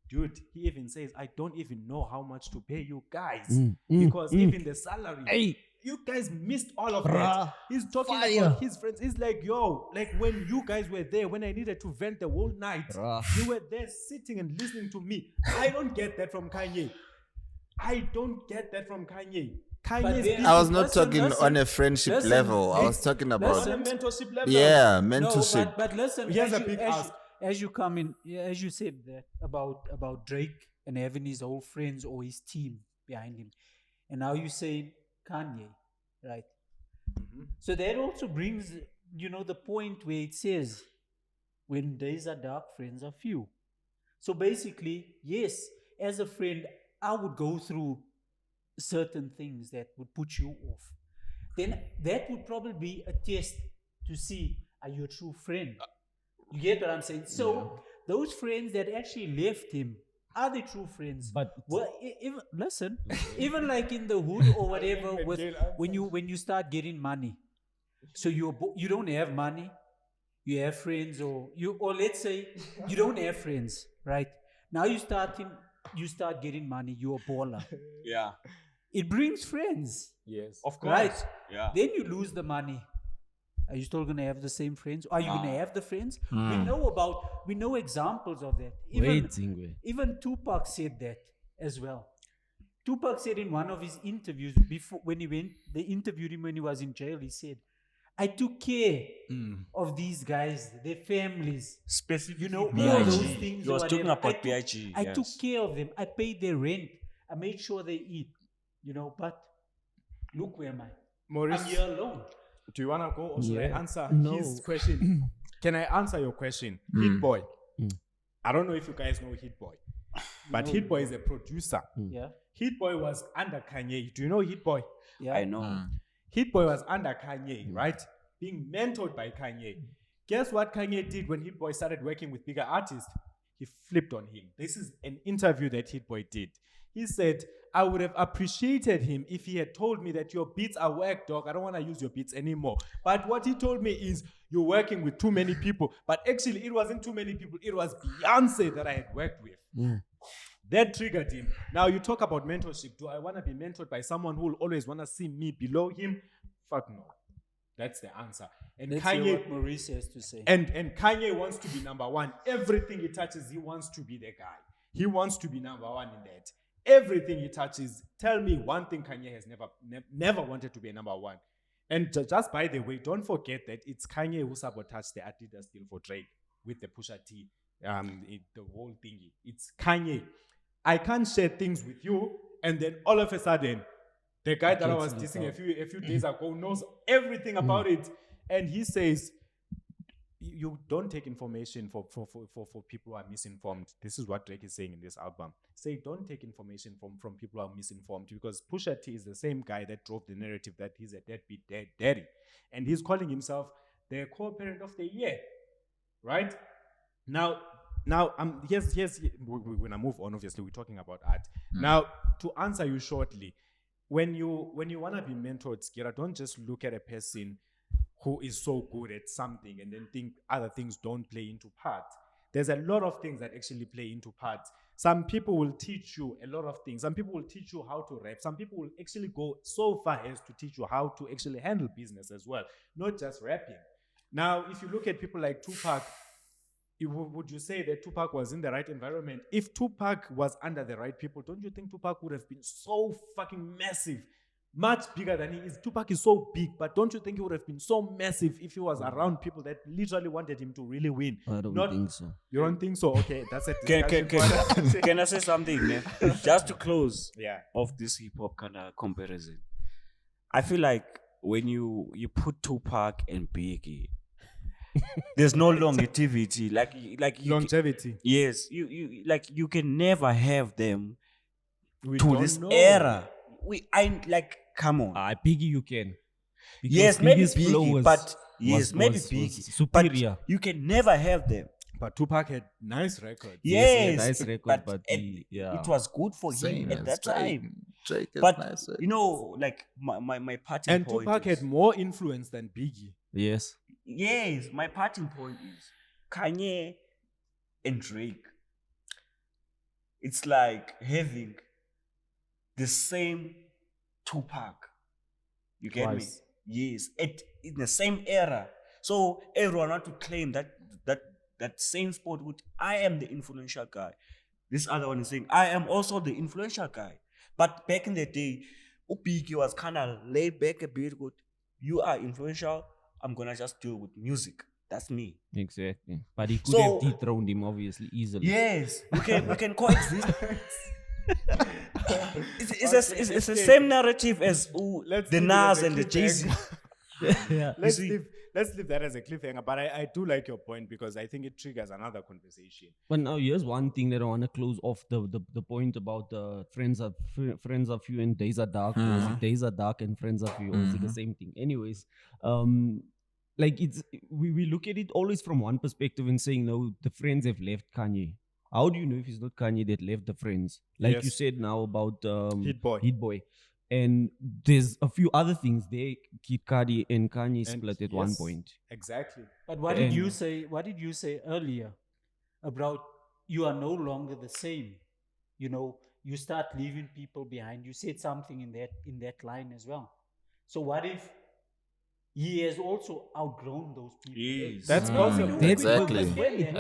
dude, he even says, I don't even know how much to pay you guys. Because even the salary, you guys missed all of that. He's talking about his friends. He's like, yo, like when you guys were there, when I needed to vent the whole night, you were there sitting and listening to me. I don't get that from Kanye. I I was not talking on a friendship level. I was talking about on a mentorship level. yeah, No, mentorship. but listen, Here's a big ask. as you come in, as you said that about Drake and having his whole friends or his team behind him, and now you say Kanye, right? So that also brings, the point where it says, when days are dark, friends are few. So basically, yes, as a friend, I would go through certain things that would put you off. Then that would probably be a test to see, are you a true friend? You get what I'm saying? So those friends that actually left him, are they true friends? But even like in the hood or whatever, when you start getting money, so you don't have money, you have friends, or let's say you don't have friends, right? Now you start getting money, you're a baller. Yeah. It brings friends, Yes. Of course. right? Yeah. Then you lose the money. Are you still gonna have the same friends? Are you gonna have the friends? We know examples of that. Even Tupac said that as well. Tupac said in one of his interviews they interviewed him when he was in jail. He said, "I took care of these guys, their families, Specifically, all B.I.G. those things." He was or talking whatever. about B.I.G. I took care of them. I paid their rent. I made sure they eat. But look where am I? Maurice, I'm here alone. do you want to go or should I answer No. his question? Can I answer your question? Hit Boy. I don't know if you guys know Hit Boy, but Hit Boy is a producer. Yeah. Hit Boy was under Kanye. Do you know Hit Boy? Yeah. I know. Hit Boy was under Kanye, right? Being mentored by Kanye. Guess what Kanye did when Hit Boy started working with bigger artists? He flipped on him. This is an interview that Hit Boy did. He said, I would have appreciated him if he had told me that your beats are whack, dog. I don't want to use your beats anymore. But what he told me is, you're working with too many people. But actually, it wasn't too many people. It was Beyonce that I had worked with. That triggered him. Now, you talk about mentorship. Do I want to be mentored by someone who will always want to see me below him? Fuck no. That's the answer. And Let's Kanye, hear what Maurice has to say. and Kanye wants to be number one. Everything he touches, he wants to be the guy. He wants to be number one in that. Everything he touches, tell me one thing Kanye has never wanted to be a number one. And just by the way, don't forget that it's Kanye who sabotaged the Adidas deal for Drake with the Pusha T, the whole thingy. It's Kanye. I can't share things with you, and then all of a sudden, the guy that I was dissing a few days ago knows everything about it, and he says, you don't take information for people who are misinformed. This is what Drake is saying in this album. Say, don't take information from people who are misinformed, because Pusha T is the same guy that drove the narrative that he's a deadbeat daddy. And he's calling himself the co-parent of the year. Right? Now, here's we're going to move on, obviously. We're talking about art. Now, to answer you shortly, when you want to be mentored, Sgira, don't just look at a person who is so good at something and then think other things don't play into part. There's a lot of things that actually play into part. Some people will teach you a lot of things. Some people will teach you how to rap. Some people will actually go so far as to teach you how to actually handle business as well, not just rapping. Now, if you look at people like Tupac, would you say that Tupac was in the right environment? If Tupac was under the right people, don't you think Tupac would have been so fucking massive? Much bigger than he is. Tupac is so big, but don't you think he would have been so massive if he was around people that literally wanted him to really win? I don't think so. You don't think so? Okay, that's a Can, discussion. can I say something, man? Just to close Yeah. off this hip hop kind of comparison. I feel like when you put Tupac and Biggie, there's no longevity. Like you Longevity. yes, you like you can never have them We to don't this know. era. Come on. Biggie you can. Because Yes, maybe Biggie's flow Biggie, was- but yes, maybe was Biggie, superior. But you can never have them. But Tupac had nice records. Yes, nice record, but it was good for Same him at as that time. Drake is But nice. you know, like my parting And point Tupac is, had more influence than Biggie. Yes. yes, my parting point is Kanye and Drake. It's like having the same Tupac. You get Twice. me? Yes, in the same era. So everyone want to claim that same spot. Which I am the influential guy. This other one is saying I am also the influential guy. But back in the day, Biggie was kind of laid back a bit. Good, you are influential. I'm gonna just deal with music. That's me. Exactly. But he could So- have dethroned him obviously easily. Yes, we can coexist. It's the same narrative as Let's the leave it as Nas a and the Jay-Z. Yeah. Let's see- leave that as a cliffhanger. But I do like your point because I think it triggers another conversation. But now here's one thing that I want to close off the point about the friends of you and days are dark. Or is it days are dark and friends of you? Or is it the same thing? Anyways, like we look at it always from one perspective and saying no, the friends have left Kanye. How do you know if it's not Kanye that left the friends? Like you Yes. said now about Hit Boy. Hit Boy. And there's a few other things there. Kid Cudi and Kanye And split at one yes, point. Exactly. But what did you And- say? What did you say earlier about you are no longer the same? You know, you start leaving people behind. You said something in that line as well. So what if he has also outgrown those people? Yes. That's possible. Exactly. Exactly.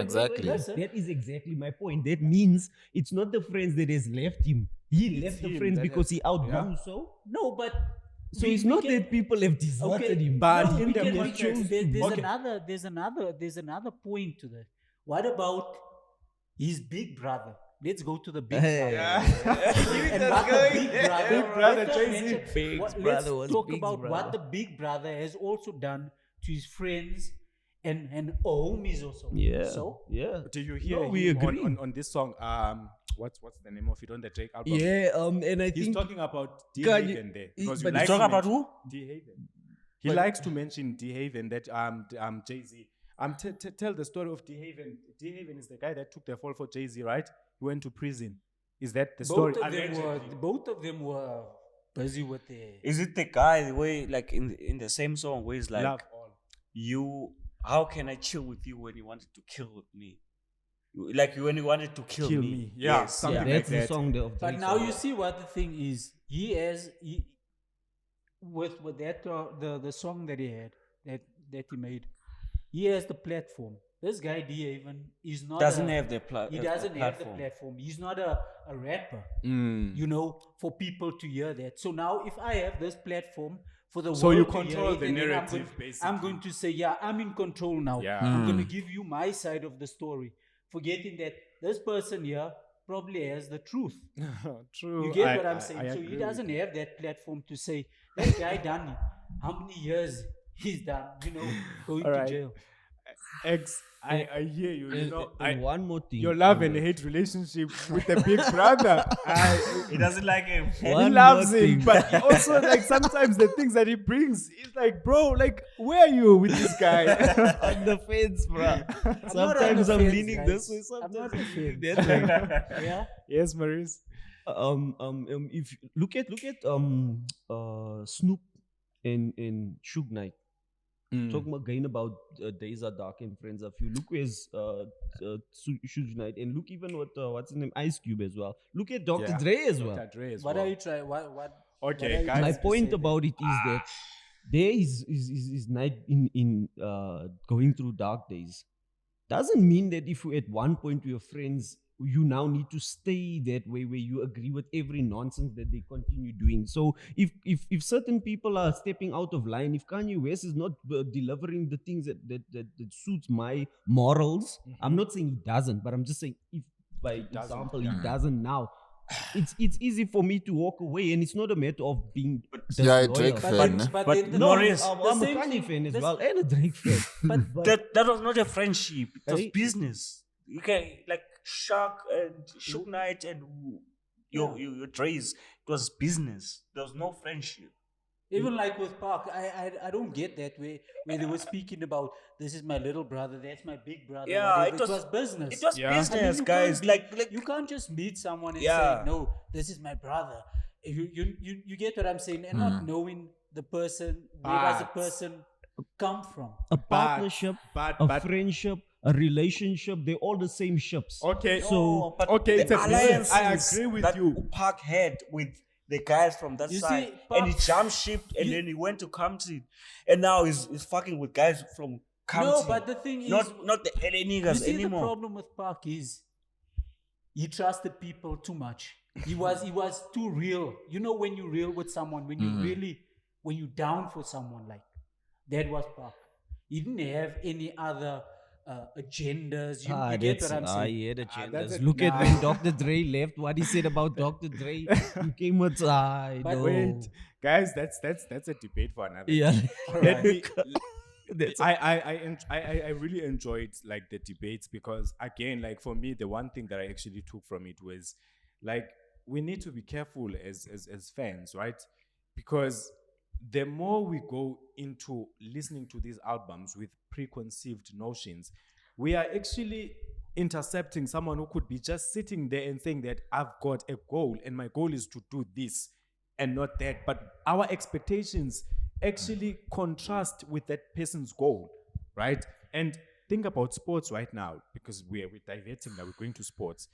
Exactly. That is exactly my point. That means it's not the friends that has left him. He It's left the him friends that because has- he outgrew so. No, but So we- it's we not can- that people have deserted him. But No, in we the can- context- there's another point to that. What about his big brother? Let's go to the big Hey. brother. And what the big brother, Big brother, let's not Jay-Z. mention- Big let's brother was talk Big's about brother. what the big brother has also done to his friends and homies also. Yeah. So yeah. Do you hear No, we him agree. on this song? What's the name of it on the Drake album? Yeah. And I He's think talking about D Kanye- Haven there he- because but you he's like Talk to about mention who? D Haven. He But- likes to mention D Haven that Jay-Z. Tell the story of D Haven. D Haven is the guy that took the fall for Jay-Z, right? He went to prison. Is that the story? both of them were busy with their Is it the guy the way like in the same song where he's like Love all. you? How can I chill with you when you wanted to kill with me? Like when you wanted to kill, Kill me. me. Yeah, Yes. something that's like the that. song of But Drake's now song. you see what the thing is. With that the song that he had that he made, he has the platform. This guy D even is not Doesn't a- have the he the doesn't have the platform. platform. He's not a rapper, Mm. you know, for people to hear that. So now if I have this platform for the So world you to hear control it, the and then narrative, I'm basically. going to say, yeah, I'm in control now. Yeah. I'm going to give you my side of the story, forgetting that this person here probably has the truth. True. You get I- what I'm I saying? So agree he with doesn't you. have that platform to say, that guy done how many years he's done, you know, going All right. to jail. X, I hear you. You know, and one more thing. your love on and that. hate relationship with the big brother. He doesn't like him. He One loves more him, thing. but he also like sometimes the things that he brings, he's like, bro, like, where are you with this guy? on the fence, bro. not on Sometimes the I'm fence, leaning guys. this way, I'm sometimes not I'm on the leaning fence. that way. Yeah. Yes, Maurice. If look at Snoop and Suge Knight. Talking again about Days Are Dark and Friends Are Few. Look where's Suge Knight, and look even what what's his name, Ice Cube as well. Look at Dr. Yeah. Dre as well. Dr. Dre as What well. are you trying? What? Okay, what are you guys. My trying to point say about it is that there is Night in going through dark days. Doesn't mean that if you at one point with your friends, you now need to stay that way where you agree with every nonsense that they continue doing. So if certain people are stepping out of line, if Kanye West is not delivering the things that suits my morals, I'm not saying he doesn't, but I'm just saying if by He doesn't, example yeah. he doesn't now, it's easy for me to walk away, and it's not a matter of being Yeah, a disloyal. Drake But, fan. then, eh? but, But then the No, Maurice, I'm the a same Kanye thing- fan as this- well, and a Drake fan. But that was not a friendship. It was Hey. business. You can like Shark and Shook Knight and your Dre's. It was business. There was no friendship. Even like with Park, I don't get that where they were speaking about this is my little brother, that's my big brother. Yeah, whatever. it was business. It was Yeah. I mean, business, you guys. can't Like you can't just meet someone and Yeah. say no, this is my brother. You get what I'm saying, and not knowing the person. Where does the But- person come from? a partnership, but a friendship, a relationship, they're all the same ships. Okay. So but okay, the it's a business. alliances I agree with that you. Park had with the guys from that You side, see, and he Park- jump shipped, and then he went to Kamti, and now he's fucking with guys from Kamti. No, but the thing is, not the LA you niggas see, anymore. the problem with Park is he trusted people too much. He was too real. You know, when you real with someone, when you down for someone, like that was Park. He didn't have any other agendas. You get what I'm saying? Yeah, the that's genders. it. Look at Nah. when Dr. Dre left, what he said about Dr. Dre. He came with, I But know. Wait, guys, that's a debate for another. Yeah. Let me. That's I really enjoyed like the debates because again, like for me, the one thing that I actually took from it was like we need to be careful as fans, right? Because the more we go into listening to these albums with preconceived notions, we are actually intercepting someone who could be just sitting there and saying that I've got a goal and my goal is to do this and not that. But our expectations actually contrast with that person's goal, right? And think about sports right now because we're diverting now. We're going to sports.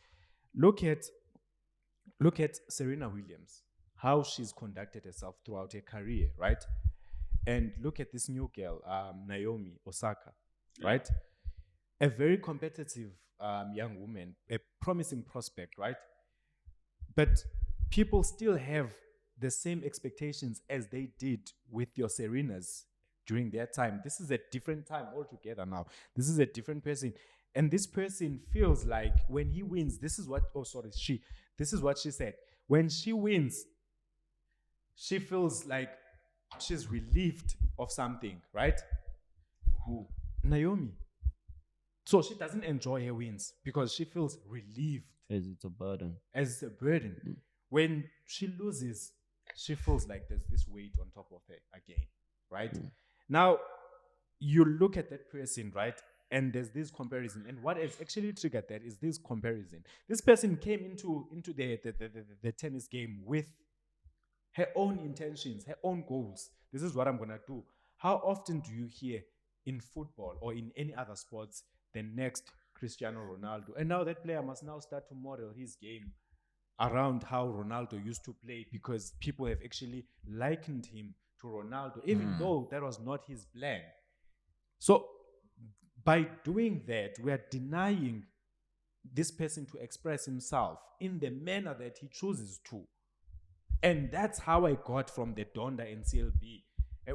Look at Serena Williams, how she's conducted herself throughout her career, right? And look at this new girl, Naomi Osaka, right? A very competitive young woman, a promising prospect, right? But people still have the same expectations as they did with your Serenas during their time. This is a different time altogether now. This is a different person. And this person feels like when he wins, this is what she said. When she wins, she feels like she's relieved of something, right? Who? Naomi. So she doesn't enjoy her wins because she feels relieved as it's a burden. as a burden. When she loses, she feels like there's this weight on top of her again, right? Now, you look at that person, right? And there's this comparison. And what has actually triggered that is this comparison. This person came into the tennis game with her own intentions, her own goals. This is what I'm going to do. How often do you hear in football or in any other sports the next Cristiano Ronaldo? And now that player must now start to model his game around how Ronaldo used to play because people have actually likened him to Ronaldo, even though that was not his plan. So by doing that, we are denying this person to express himself in the manner that he chooses to. And that's how I got from the Donda and CLB.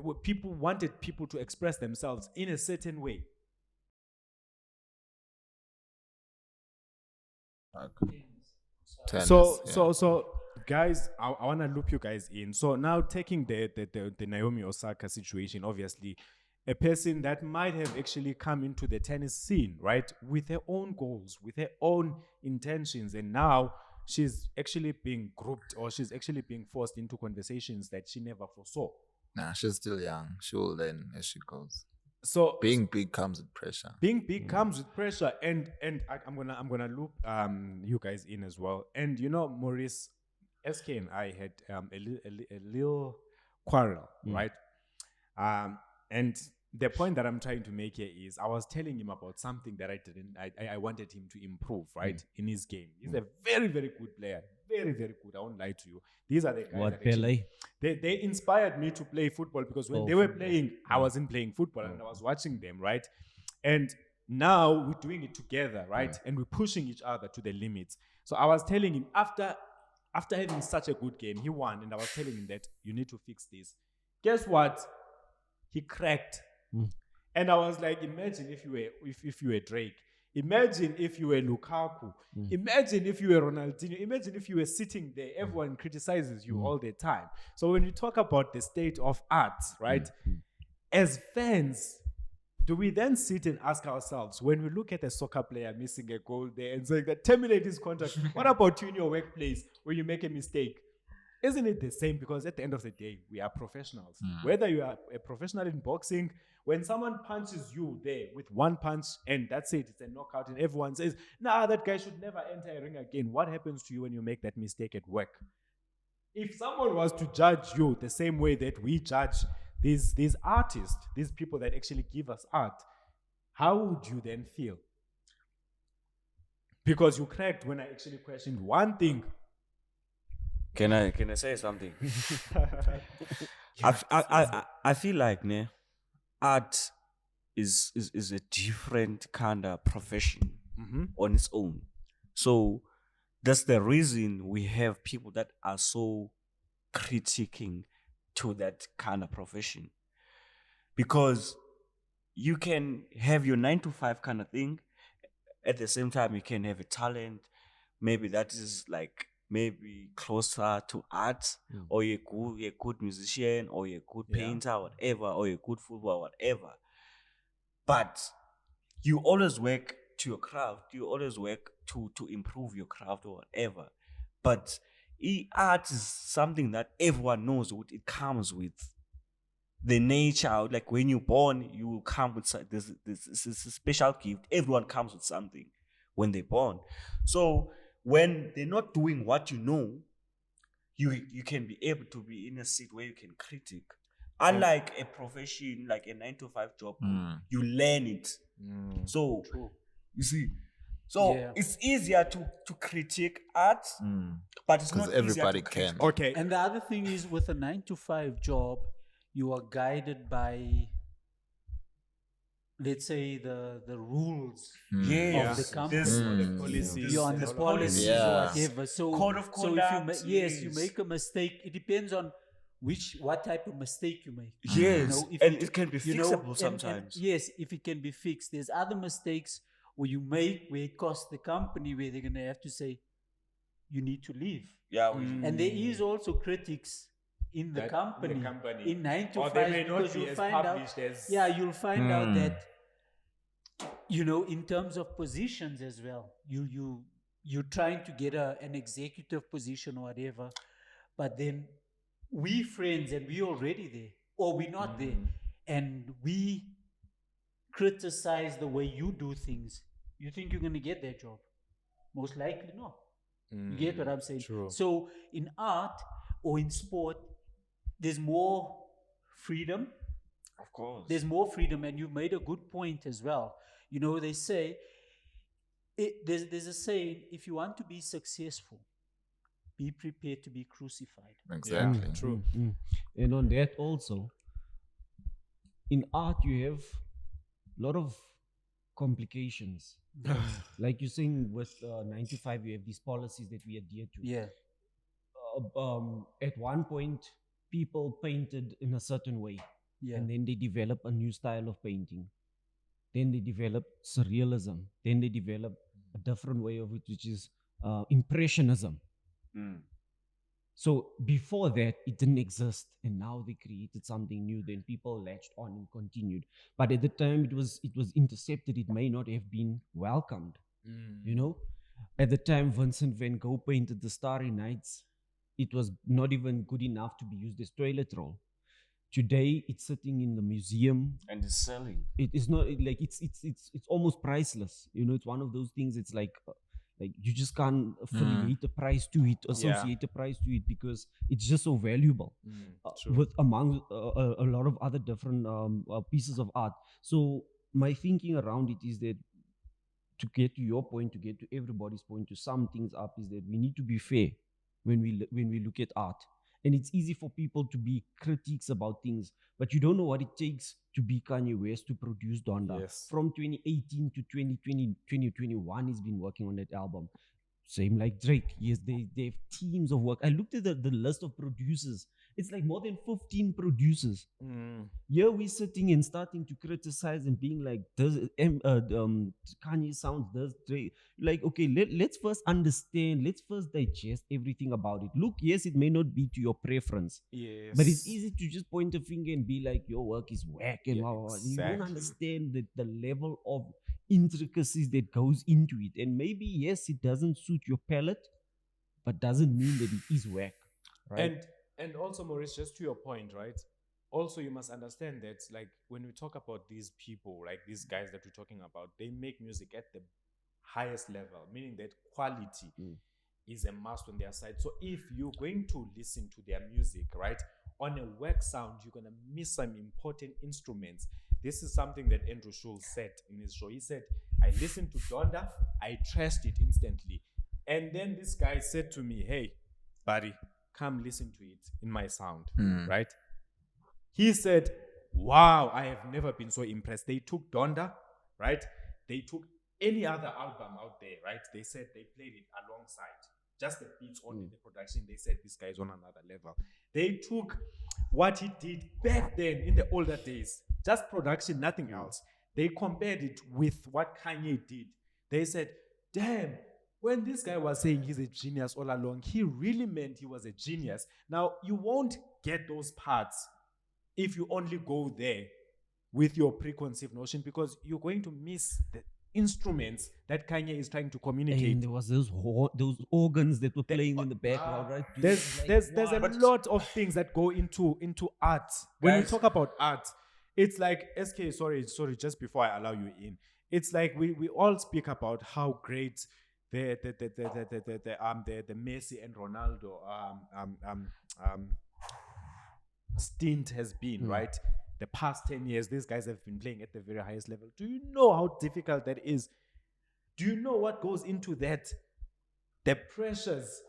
Where people wanted people to express themselves in a certain way. Tennis, So guys, I want to loop you guys in. So now taking the Naomi Osaka situation, obviously, a person that might have actually come into the tennis scene, right, with her own goals, with her own intentions, and now she's actually being grouped or she's actually being forced into conversations that she never foresaw. Nah, she's still young. She will learn as she goes. So Being big comes with pressure. being big comes with pressure, and I'm gonna loop you guys in as well. And you know, Maurice, SK and I had a little quarrel, right? And the point that I'm trying to make here is I was telling him about something that I wanted him to improve, right, in his game. He's a very, very good player. Very, very good. I won't lie to you. These are the guys What, that actually, Pele? they inspired me to play football because when they were playing, I wasn't playing football and I was watching them, right? And now we're doing it together, right? And we're pushing each other to the limits. So I was telling him after having such a good game, he won, and I was telling him that you need to fix this. Guess what? He cracked. And I was like, imagine if you were Drake. Imagine if you were Lukaku. Imagine if you were Ronaldinho. Imagine if you were sitting there. Everyone criticizes you all the time. So when you talk about the state of art, right? As fans, do we then sit and ask ourselves, when we look at a soccer player missing a goal there and saying that terminate his contract, what about you in your workplace when you make a mistake? Isn't it the same? Because at the end of the day, we are professionals. Whether you are a professional in boxing, when someone punches you there with one punch and that's it, it's a knockout, and everyone says, nah, that guy should never enter a ring again. What happens to you when you make that mistake at work? If someone was to judge you the same way that we judge these artists, these people that actually give us art, how would you then feel? Because you cracked when I actually questioned one thing. Can I say something? I feel like art is a different kind of profession on its own. So that's the reason we have people that are so critiquing to that kind of profession. Because you can have your 9 to 5 kind of thing. At the same time, you can have a talent. Maybe that is like maybe closer to art, or you're a good musician, or you're a good painter, whatever, or you're a good footballer, whatever. But you always work to your craft. You always work to improve your craft or whatever. But art is something that everyone knows what it comes with. The nature, like when you're born, you will come with this is a special gift. Everyone comes with something when they're born. So when they're not doing what you know, you can be able to be in a seat where you can critique. Unlike a profession, like a 9 to 5 job, you learn it. So you see, so it's easier to critique art, but it's not everybody easier to can. Okay. And the other thing is, with a 9 to 5 job, you are guided by, let's say, the rules of the company. The policies. You're on the policies or Yeah. whatever. So, Code of so if conduct, you make a mistake, it depends on what type of mistake you make. Yes, if and you- it can be you know, fixable and sometimes. yes, if it can be fixed. There's other mistakes where you make where it costs the company, where they're gonna have to say, you need to leave. Yeah, And there is also critics in the company, in 9 to Or 5, they may not because be you'll as find out. published as- You'll find out that, in terms of positions as well, you're trying to get an executive position or whatever, but then we friends and we already there, or we're not there, and we criticize the way you do things. You think you're going to get that job? Most likely not. You get what I'm saying? True. So in art or in sport, there's more freedom. of course. There's more freedom, and you've made a good point as well. They say, there's a saying, if you want to be successful, be prepared to be crucified. Exactly. True. And on that also, in art you have a lot of complications. Like you're saying with 9 to 5, you have these policies that we adhere to. Yeah. At one point, people painted in a certain way, Yeah. and then they develop a new style of painting. Then they develop surrealism. Then they develop a different way of it, which is impressionism. So before that, it didn't exist, and now they created something new. Then people latched on and continued. But at the time, it was intercepted. It may not have been welcomed. At the time, Vincent van Gogh painted the Starry Nights. It was not even good enough to be used as toilet roll. Today, it's sitting in the museum. And it's selling. It is not it's almost priceless. It's one of those things. It's like Like you just can't affiliate a price to it, associate a price to it, because it's just so valuable True. with among a lot of other different pieces of art. So my thinking around it is that, to get to your point, to get to everybody's point, to sum things up, is that we need to be fair when we look at art. And it's easy for people to be critics about things, but you don't know what it takes to be Kanye West to produce Donda. Yes. From 2018 to 2020, 2021, he's been working on that album. Same like Drake. Yes, they have teams of work. I looked at the list of producers. It's like more than 15 producers. Here we're sitting and starting to criticize and being like, does Kanye sounds, does Drake? Like, okay, let's first understand, let's first digest everything about it. Look, yes, it may not be to your preference, Yes. but it's easy to just point a finger and be like, your work is whack and Yeah, blah, blah, blah. You don't exactly. understand the level of intricacies that goes into it. And maybe, yes, it doesn't suit your palate, but doesn't mean that it is whack. Right? And also, Maurice, just to your point, right? Also, you must understand that, like, when we talk about these people, like these guys that we're talking about, they make music at the highest level, meaning that quality is a must on their side. So if you're going to listen to their music, right, on a work sound, you're going to miss some important instruments. This is something that Andrew Schulz said in his show. He said, I listened to Donda, I trashed it instantly. And then this guy said to me, hey, buddy, come listen to it in my sound, right? He said, wow, I have never been so impressed. They took Donda, right? They took any other album out there, right? They said they played it alongside. Just the beats only, the production. They said this guy is on another level. They took what he did back then in the older days, just production, nothing else. They compared it with what Kanye did. They said, damn, when this guy was saying he's a genius all along, he really meant he was a genius. Now, you won't get those parts if you only go there with your preconceived notion, because you're going to miss the instruments that Kanye is trying to communicate. And there was those organs that were playing in the background, right? There's a lot of things that go into art. When we Guys. talk about art, it's like SK. Sorry. Just before I allow you in, it's like we all speak about how great the Messi and Ronaldo stint has been, right? The past 10 years, these guys have been playing at the very highest level. Do you know how difficult that is? Do you know what goes into that? The pressures,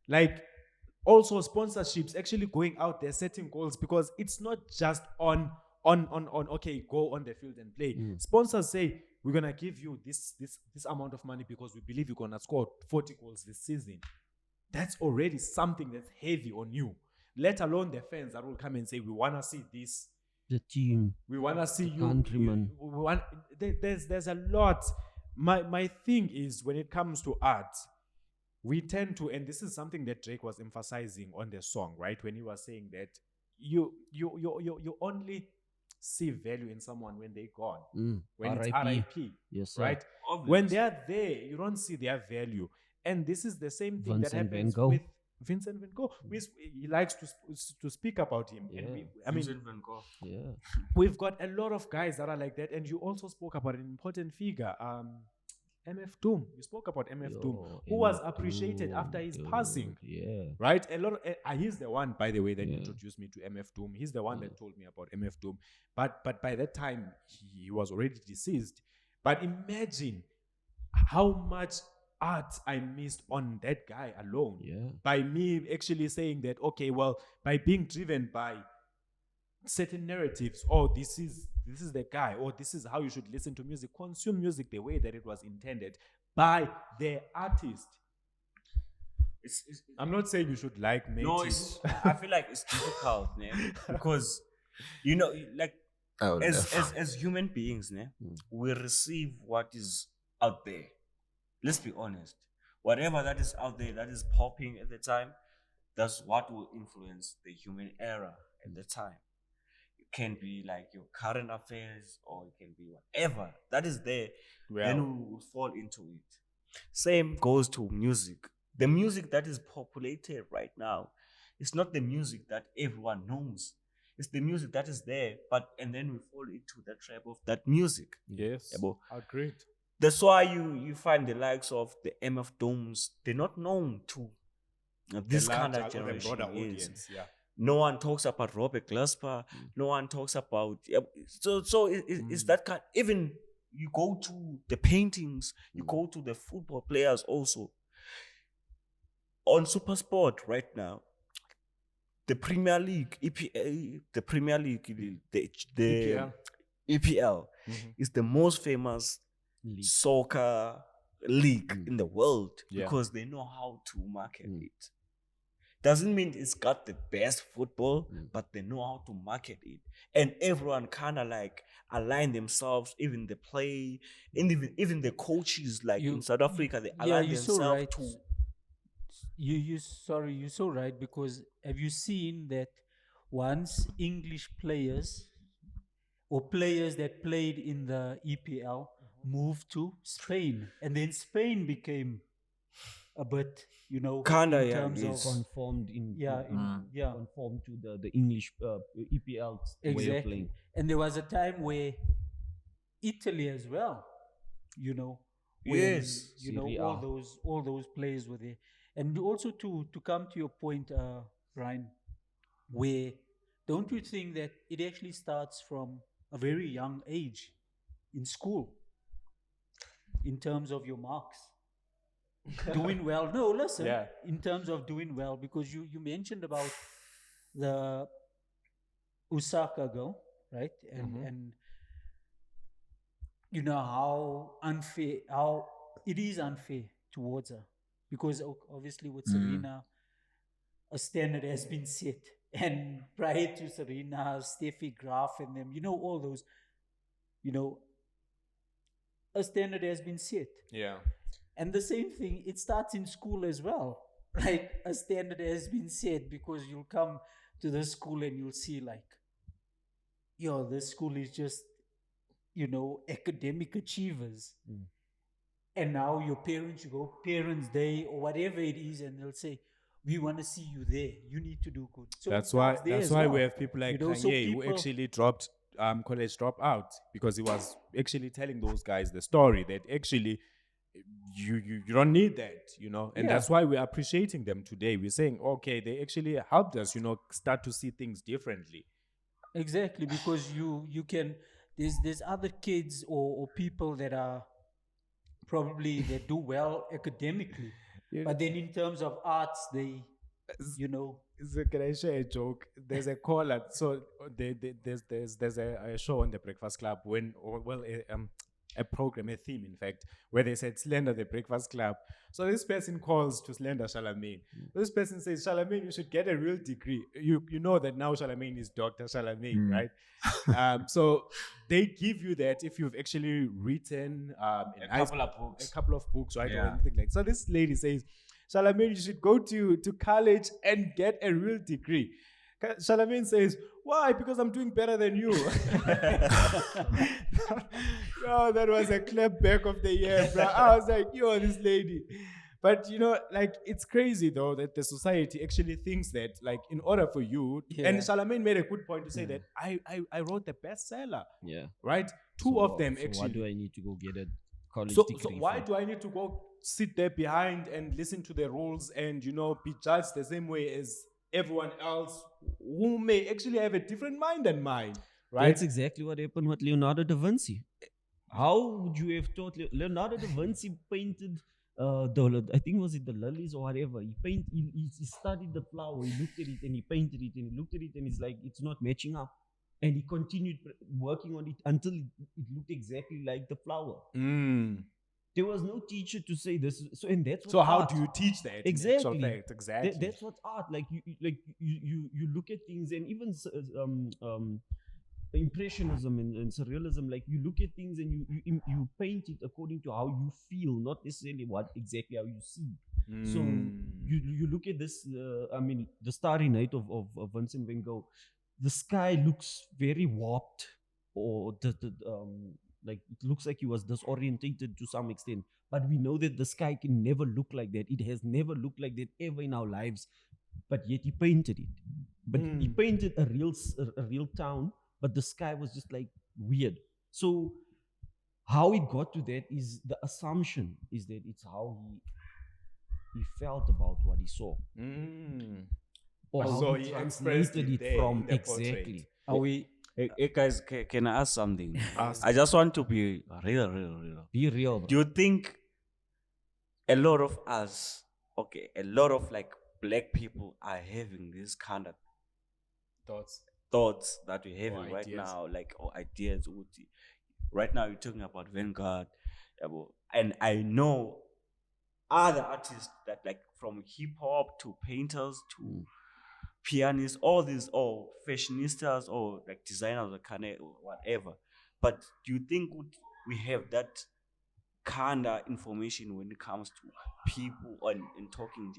like also sponsorships, actually going out there setting goals, because it's not just on okay, go on the field and play. Sponsors say, we're gonna give you this amount of money because we believe you're gonna score 40 goals this season. That's already something that's heavy on you. Let alone the fans that will come and say, we wanna see this. The team. We wanna see you. Countrymen. There's a lot. My thing is, when it comes to art, we tend to, and this is something that Drake was emphasizing on the song, right? When he was saying that you only see value in someone when they're gone, when it's RIP, yes, sir. right? Obvious. When they're there, you don't see their value, and this is the same thing Vincent that happens Van Gogh. with Vincent Van Gogh. He likes to speak about him, Yeah. and Vincent Van Gogh. Yeah. we've got a lot of guys that are like that, and you also spoke about an important figure, MF Doom. You spoke about MF Doom, who was appreciated after his passing. Yeah. Right? A lot of, he's the one, by the way, that introduced me to MF Doom. He's the one that told me about MF Doom. But by that time, he was already deceased. But imagine how much art I missed on that guy alone. Yeah. By me actually saying that, okay, well, by being driven by certain narratives, this is the guy, or this is how you should listen to music, consume music the way that it was intended by the artist. I'm not saying you should like Métis. No, I feel like it's difficult, né? Because like as human beings, né, we receive what is out there. Let's be honest. Whatever that is out there that is popping at the time, that's what will influence the human era at the time. It can be like your current affairs, or it can be whatever that is there. Then we will fall into it. Same goes to music. The music that is populated right now, it's not the music that everyone knows. It's the music that is there, and then we fall into the trap of that music. Yes, agreed. That's why you find the likes of the MF Domes. They're not known to this kind of larger or the generation. broader Is. audience. Yeah. No one talks about Robert Glasper. No one talks about it's that kind. Even you go to the paintings, you go to the football players also. On Super Sport right now, the Premier League, the Premier League, the EPL is the most famous soccer league in the world because they know how to market it. Doesn't mean it's got the best football, but they know how to market it. And everyone kind of like align themselves, even the play, and even the coaches, like in South Africa, they align you're so themselves right. to. You're so right, because have you seen that once English players or players that played in the EPL moved to Spain, and then Spain became a bit, Kinda, in yeah, terms of yes. Conformed conformed to the English EPL way of exactly. playing. And there was a time where Italy as well, when, Yes, Serie A. all those players were there. And also to come to your point, Brian, where don't you think that it actually starts from a very young age in school in terms of your marks? Doing well. No, listen. Yeah. In terms of doing well, because you mentioned about the Osaka girl, right? And how it is unfair towards her, because obviously with Serena, a standard has been set, and prior to Serena, Steffi Graf and them, all those, a standard has been set. Yeah. And the same thing, it starts in school as well. Like a standard has been set, because you'll come to the school and you'll see like, this school is just, academic achievers. And now your parents, you go Parents' Day or whatever it is, and they'll say, we want to see you there. You need to do good. So That's why we well. have people like Kanye so who actually dropped college dropout because he was actually telling those guys the story that actually you don't need that, and that's why we're appreciating them today. We're saying, okay, they actually helped us, start to see things differently. Exactly, because you can there's other kids or people that are probably that do well academically, but then in terms of arts, they So can I share a joke? There's a caller. So there's a show on the Breakfast Club a program, a theme, in fact, where they said slander the Breakfast Club. So this person calls to slander Charlemagne. This person says, Charlemagne, you should get a real degree. You know that now Charlemagne is Dr. Charlemagne, right? So they give you that if you've actually written a couple of books, right? Or anything like that. So this lady says, Charlemagne, you should go to college and get a real degree. Charlemagne says, why? Because I'm doing better than you. Oh, that was a clap back of the year, bro. I was like, this lady. But, it's crazy, though, that the society actually thinks that, like, in order for you, and Charlemagne made a good point to say that I wrote the bestseller. Yeah. Right? Two of them, so actually. Why do I need to go get a college So degree? why do I need to go sit there behind and listen to the rules and, be judged the same way as everyone else who may actually have a different mind than mine, right? That's exactly what happened with Leonardo da Vinci. How would you have thought Leonardo da Vinci painted I think was it the lilies or whatever? He studied the flower, he looked at it and he painted it and he looked at it and he's like, it's not matching up. And he continued working on it until it looked exactly like the flower. There was no teacher to say this. So and that's what So how art. do you teach that? Exactly. In actual fact? Exactly. That's what art. Like you look at things, and even impressionism and surrealism. Like you look at things and you paint it according to how you feel, not necessarily what exactly how you see. So you look at this. The Starry Night of Vincent van Gogh. The sky looks very warped, or like it looks like he was disorientated to some extent. But we know that the sky can never look like that. It has never looked like that ever in our lives. But yet he painted it. But he painted a real town, but the sky was just like weird. So how it got to that is the assumption is that it's how he felt about what he saw, or how So he he expressed translated it it there from in the portrait. exactly. Are we? Hey guys, can I ask something? Ask. I just want to be real. Be real, bro. Do you think a lot of us, okay, a lot of like black people are having this kind of thoughts that we're having right ideas. now, like or ideas? Right now, you're talking about Vanguard, and I know other artists that like from hip hop to painters to pianists, all these, or fashionistas, or like designers, or Kanye, or whatever. But do you think we have that kind of information when it comes to people and talking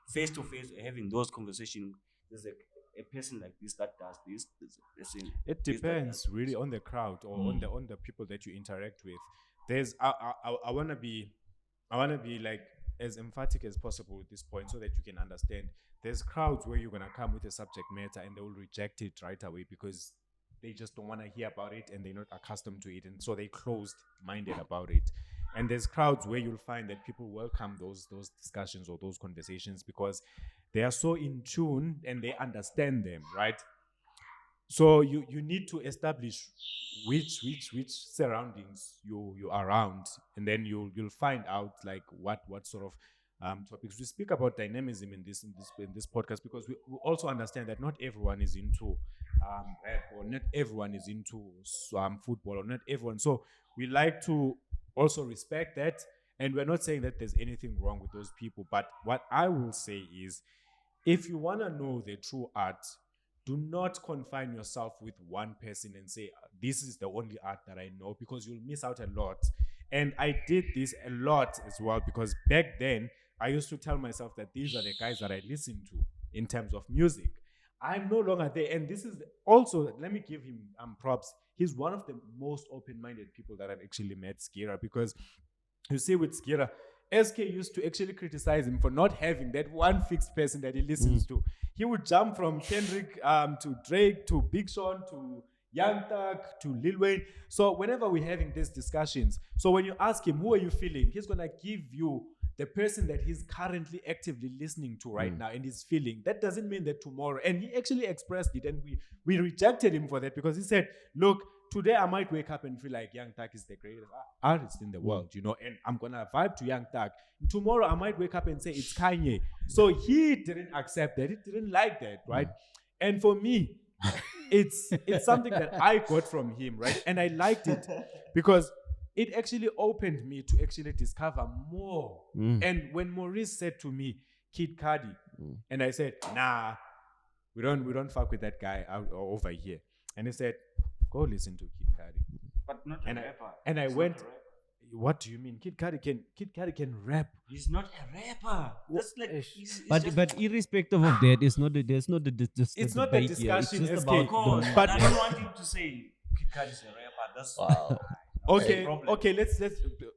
face to face, having those conversations? There's a person like this that does this. There's a person. It this that depends does really this. on the crowd or on the people that you interact with. There's I wanna be like as emphatic as possible with this point so that you can understand. There's crowds where you're gonna come with a subject matter and they will reject it right away because they just don't want to hear about it and they're not accustomed to it, and so they're closed minded about it. And there's crowds where you'll find that people welcome those discussions or those conversations because they are so in tune and they understand them, right? So you need to establish which surroundings you are around, and then you'll find out like what sort of topics we speak about dynamism in this podcast, because we also understand that not everyone is into rap, or not everyone is into football, or not everyone. So we like to also respect that, and we're not saying that there's anything wrong with those people. But what I will say is, if you want to know the true art, do not confine yourself with one person and say, this is the only art that I know, because you'll miss out a lot. And I did this a lot as well, because back then I used to tell myself that these are the guys that I listen to in terms of music. I'm no longer there. And this is also, let me give him props. He's one of the most open-minded people that I've actually met, Sgira, because you see with Sgira, SK used to actually criticize him for not having that one fixed person that he listens to. He would jump from Kendrick to Drake to Big Sean to Young Thug to Lil Wayne. So whenever we're having these discussions, so when you ask him, who are you feeling? He's going to give you the person that he's currently actively listening to right now and is feeling. That doesn't mean that tomorrow, and he actually expressed it, and we rejected him for that, because he said, look, today I might wake up and feel like Young Thug is the greatest artist in the world, you know, and I'm going to vibe to Young Thug. Tomorrow I might wake up and say it's Kanye. So he didn't accept that. He didn't like that, right? And for me, it's something that I got from him, right? And I liked it because it actually opened me to actually discover more. And when Maurice said to me, Kid Cudi, and I said, nah, we don't fuck with that guy over here. And he said, go listen to Kid Cudi. But not a rapper. And I went, what do you mean? Kid Cudi can rap. He's not a rapper. That's like, But irrespective of that, it's not there's not the it's not the debate here. It's discussion, just SK. about but I don't want him to say Kid Cudi is a rapper. That's Wow. Okay, let's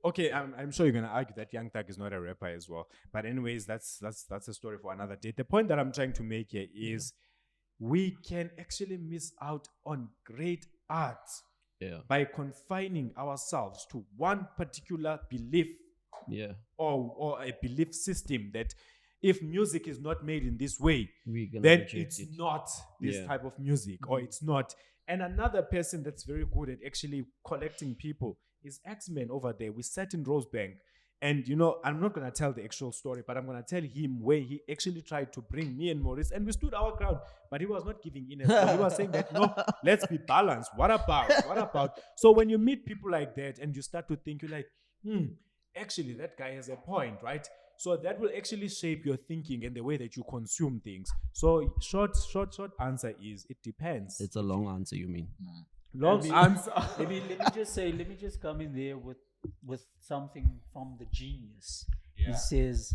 okay. I'm sure you're gonna argue that Young Thug is not a rapper as well. But anyways, that's a story for another day. The point that I'm trying to make here is we can actually miss out on great art by confining ourselves to one particular belief or a belief system, that if music is not made in this way, then it's not this type of music, or it's not. And another person that's very good at actually collecting people is X-Men over there. We sat in Rosebank, and you know, I'm not going to tell the actual story, but I'm going to tell him where he actually tried to bring me and Maurice, and we stood our ground, but he was not giving in as well. He was saying that, no, let's be balanced. What about? So when you meet people like that and you start to think, you're like, actually that guy has a point, right? So that will actually shape your thinking and the way that you consume things. So short answer is, it depends. It's a long answer, you mean? Long answer. let me just come in there with something from the genius. He says,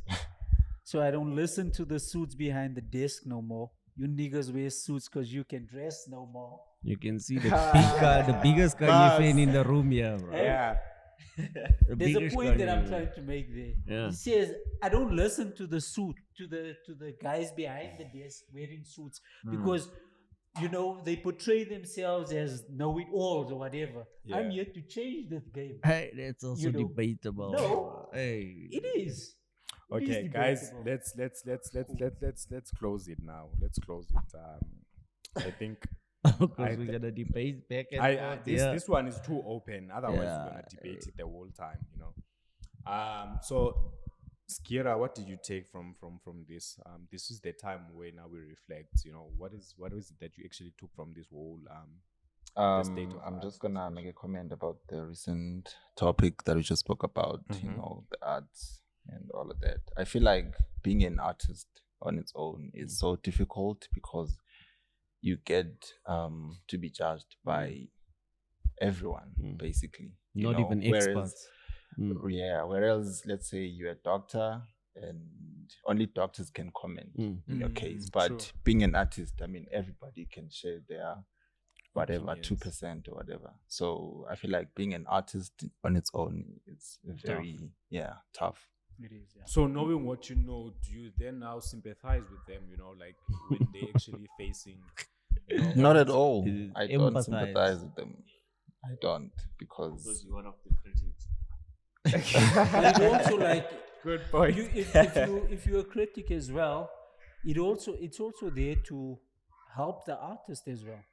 so I don't listen to the suits behind the desk no more. You niggas wear suits because you can dress no more. You can see the biggest Kanye fan in the room here, bro. Yeah. There's a point that I'm trying to make there. Yeah. He says, I don't listen to the suit, to the guys behind the desk wearing suits, because they portray themselves as know-it-alls or whatever. I'm Yeah. here to change this game. Hey, that's also You know, debatable. no, Hey. it is. It is Okay, guys, debatable. let's close it now. Let's close it. I think Because we're gonna debate back and forth. this one is too open. Otherwise, we're gonna debate it the whole time. So Sgira, what did you take from this? This is the time where now we reflect. What is it that you actually took from this whole the state of I'm art just gonna make a comment about the recent topic that we just spoke about, the arts and all of that. I feel like being an artist on its own is so difficult because you get to be judged by everyone, basically. Not even experts. Whereas let's say you're a doctor and only doctors can comment in your case. But true. being an artist, I mean, everybody can share their whatever, Opinions. 2% or whatever. So I feel like being an artist on its own is very, tough. It is, yeah. So knowing what you know, do you then now sympathize with them? Like when they actually facing. Not at all. I don't Empathize. sympathize with them. I don't Because because you're one of the critics. But it also like Good point. if you're a critic as well, it's also there to help the artist as well.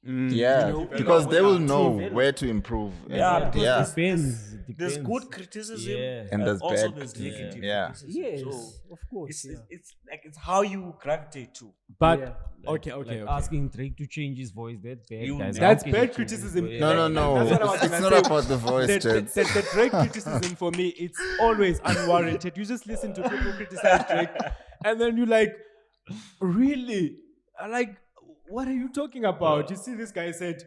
because they will know True. where to improve. Yeah, and, because Depends. There's good criticism, Yeah. And there's also bad there's criticism. negative Yeah. criticism. Yes, So of course. it's, yeah. it's like it's how you gravitate to. But Yeah. okay. Asking Drake to change his voice, that's bad, You guys. know. How That's can you bad change his criticism. voice? No. That's what I was It's gonna not say. about the voice, Jed. The Drake criticism for me, it's always unwarranted. You just listen to people criticize Drake, and then you like, really? Like, what are you talking about? You see, this guy said,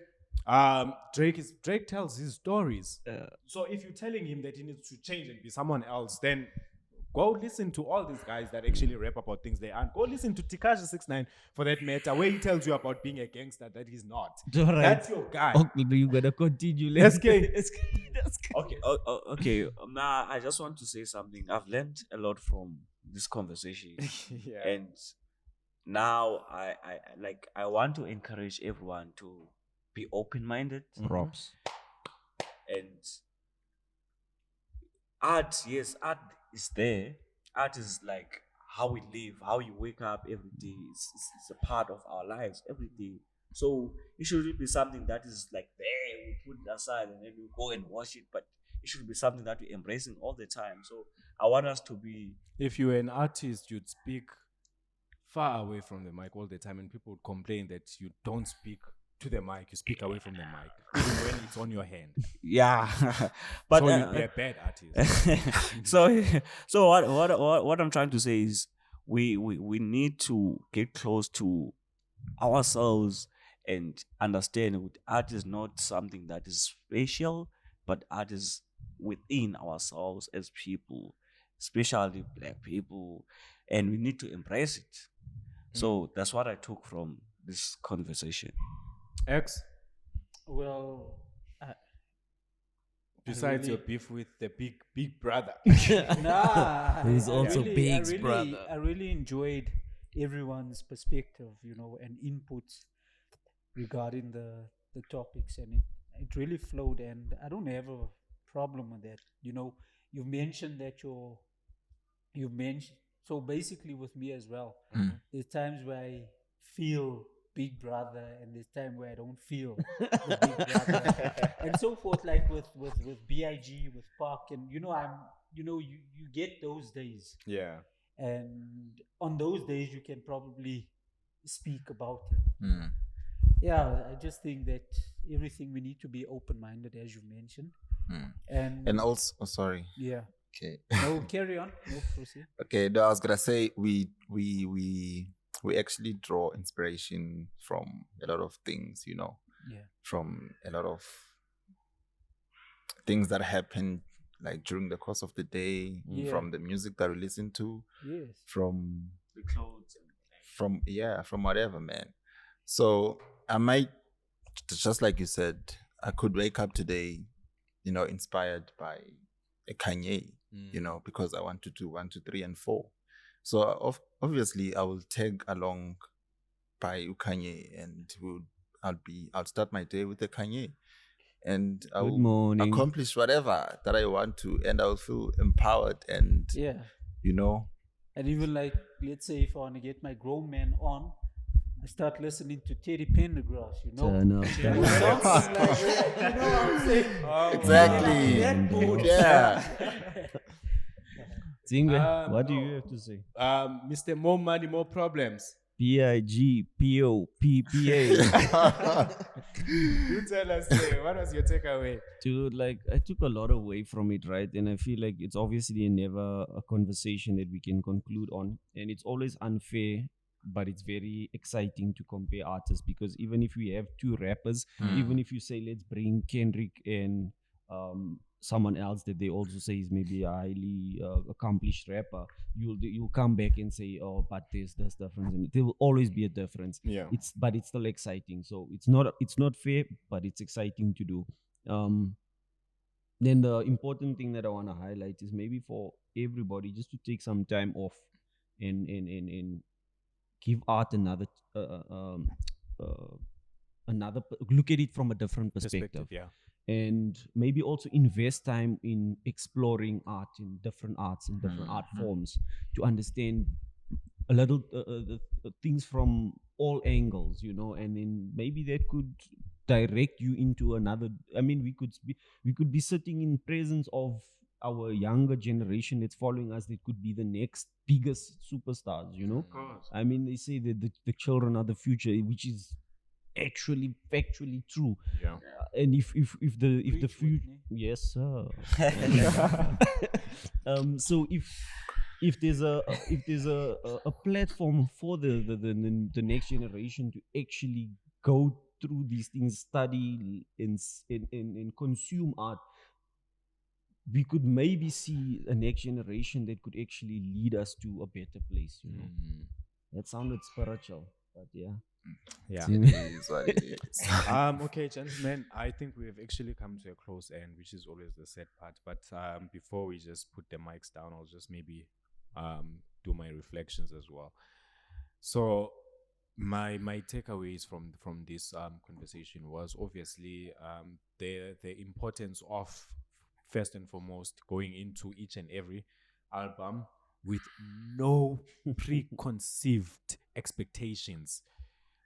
Drake tells his stories. So if you're telling him that he needs to change and be someone else, then go listen to all these guys that actually rap about things they aren't. Go listen to Tekashi 69 for that matter, where he tells you about being a gangster that he's not. All right. That's your guy. Okay, you gotta continue. SK. Okay. Now I just want to say something. I've learned a lot from this conversation, Yeah. and now I want to encourage everyone to be open-minded. Props. And art is there. Art is like how we live, how you wake up every day. It's a part of our lives every day. So it shouldn't be something that is like there, we put it aside and then we go and watch it, but it should be something that we're embracing all the time. So I want us to be If you were an artist, you'd speak far away from the mic all the time, and people would complain that you don't speak to the mic, you speak away from the mic, even when it's on your hand. yeah. But So you'd be a bad artist. so what I'm trying to say is we need to get close to ourselves and understand that art is not something that is spatial, but art is within ourselves as people, especially black people, and we need to embrace it. So that's what I took from this conversation. X, Well, besides really- your beef with the big brother. nah, Who's I also really- Big's I really, brother. I really enjoyed everyone's perspective, and inputs regarding the topics, and it really flowed, and I don't have a problem with that. You've mentioned that you've mentioned so basically with me as well. There's times where I feel big brother, and there's time where I don't feel the big brother, and so forth. Like with BIG, with Park, and you get those days, Yeah. and on those days you can probably speak about it. Yeah, I just think that everything we need to be open-minded, as you mentioned, And also, sorry. yeah. Okay. No, carry on. No, proceed. Okay, no, I was gonna say we actually draw inspiration from a lot of things, Yeah. from a lot of things that happen like during the course of the day, Yeah. from the music that we listen to, Yes. from The clothes and from whatever, man. So I might, just like you said, I could wake up today, inspired by a Kanye, because I want to do 1, 2, 3, and 4. So obviously I will tag along by Kanye, and I'll start my day with the Kanye, and I Good will morning. accomplish whatever that I want to, and I'll feel empowered, and Yeah. you know, And even like, let's say if I want to get my grown man on, I start listening to Teddy Pendergrass, you know? Turn up And the that songs like, you know what I'm saying? exactly, In that mood. yeah. Zinga, what do you have to say? Mr. More Money, More Problems. PIGPOPPA. You tell us, what was your takeaway? Dude, like I took a lot away from it, right? And I feel like it's obviously never a conversation that we can conclude on. And it's always unfair, but it's very exciting to compare artists, because even if we have two rappers, even if you say let's bring Kendrick and someone else that they also say is maybe a highly accomplished rapper, you'll come back and say, oh, but there's difference, and there will always be a difference. Yeah. But it's still exciting. So it's not fair, but it's exciting to do. Then the important thing that I want to highlight is maybe for everybody just to take some time off and give art another look at it from a different perspective. Yeah. And maybe also invest time in exploring art in different arts and different art forms to understand a little things from all angles, and then maybe that could direct you into another. I mean, we could be sitting in presence of our younger generation that's following us, that could be the next biggest superstars, Of course. I mean, they say that the children are the future, which is actually factually true. Yeah. And if the Preach, future, Whitney. yes sir. So if there's a platform for the next generation to actually go through these things, study and consume art, we could maybe see a next generation that could actually lead us to a better place. That sounded spiritual, but yeah. Yeah. It is what it is. Okay, gentlemen, I think we have actually come to a close end, which is always the sad part. But before we just put the mics down, I'll just maybe do my reflections as well. So my takeaways from this conversation was obviously the importance of, first and foremost, going into each and every album with no preconceived expectations,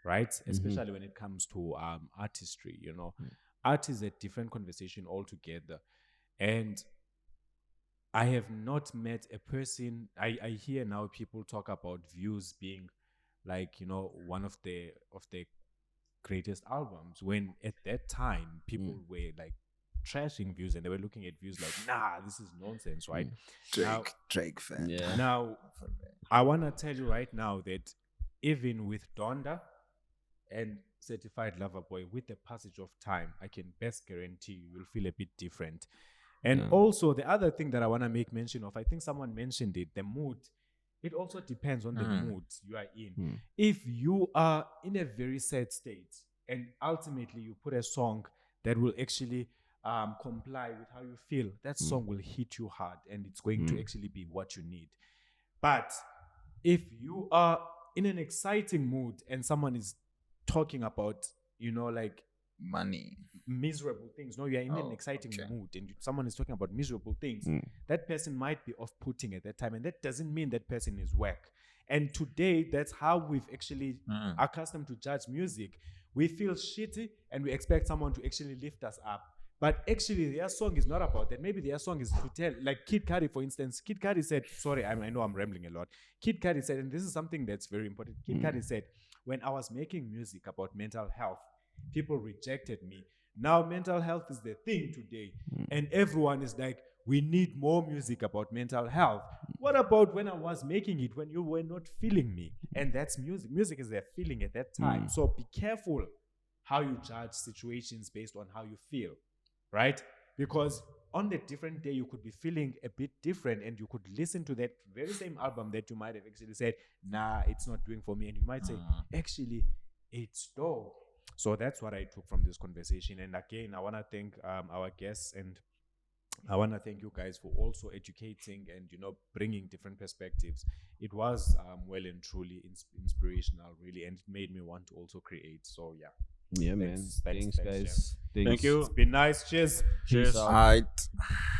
right? Especially when it comes to artistry. Art is a different conversation altogether. And I have not met a person. I hear now people talk about Views being like, one of the greatest albums, when at that time people were like trashing Views, and they were looking at Views like, nah, this is nonsense, right? Drake fan. Yeah. Now, I want to tell you right now that even with Donda and Certified Lover Boy, with the passage of time, I can best guarantee you'll feel a bit different. And also, the other thing that I want to make mention of, I think someone mentioned it, the mood. It also depends on the mood you are in. If you are in a very sad state, and ultimately you put a song that will actually comply with how you feel, that song will hit you hard, and it's going to actually be what you need. But if you are in an exciting mood and someone is talking about, like Money. miserable things, you are in an exciting mood, and someone is talking about miserable things, that person might be off-putting at that time, and that doesn't mean that person is whack. And today, that's how we've actually accustomed to judge music. We feel shitty and we expect someone to actually lift us up. But actually, their song is not about that. Maybe their song is to tell, like Kid Cudi, for instance. Kid Cudi said, sorry, I know I'm rambling a lot. Kid Cudi said, and this is something that's very important. Kid Cudi said, when I was making music about mental health, people rejected me. Now mental health is the thing today. And everyone is like, we need more music about mental health. What about when I was making it, when you were not feeling me? And that's music. Music is their feeling at that time. So be careful how you judge situations based on how you feel, right? Because on the different day, you could be feeling a bit different, and you could listen to that very same album that you might have actually said, nah, it's not doing for me. And you might say, actually, it's dope. So that's what I took from this conversation. And again, I want to thank our guests and I want to thank you guys for also educating and bringing different perspectives. It was well and truly inspirational, really, and it made me want to also create. So yeah, Yeah, man. Thanks, Thanks, Jeff. guys. Thank you. It's been nice. Cheers. Cheers. out. All right.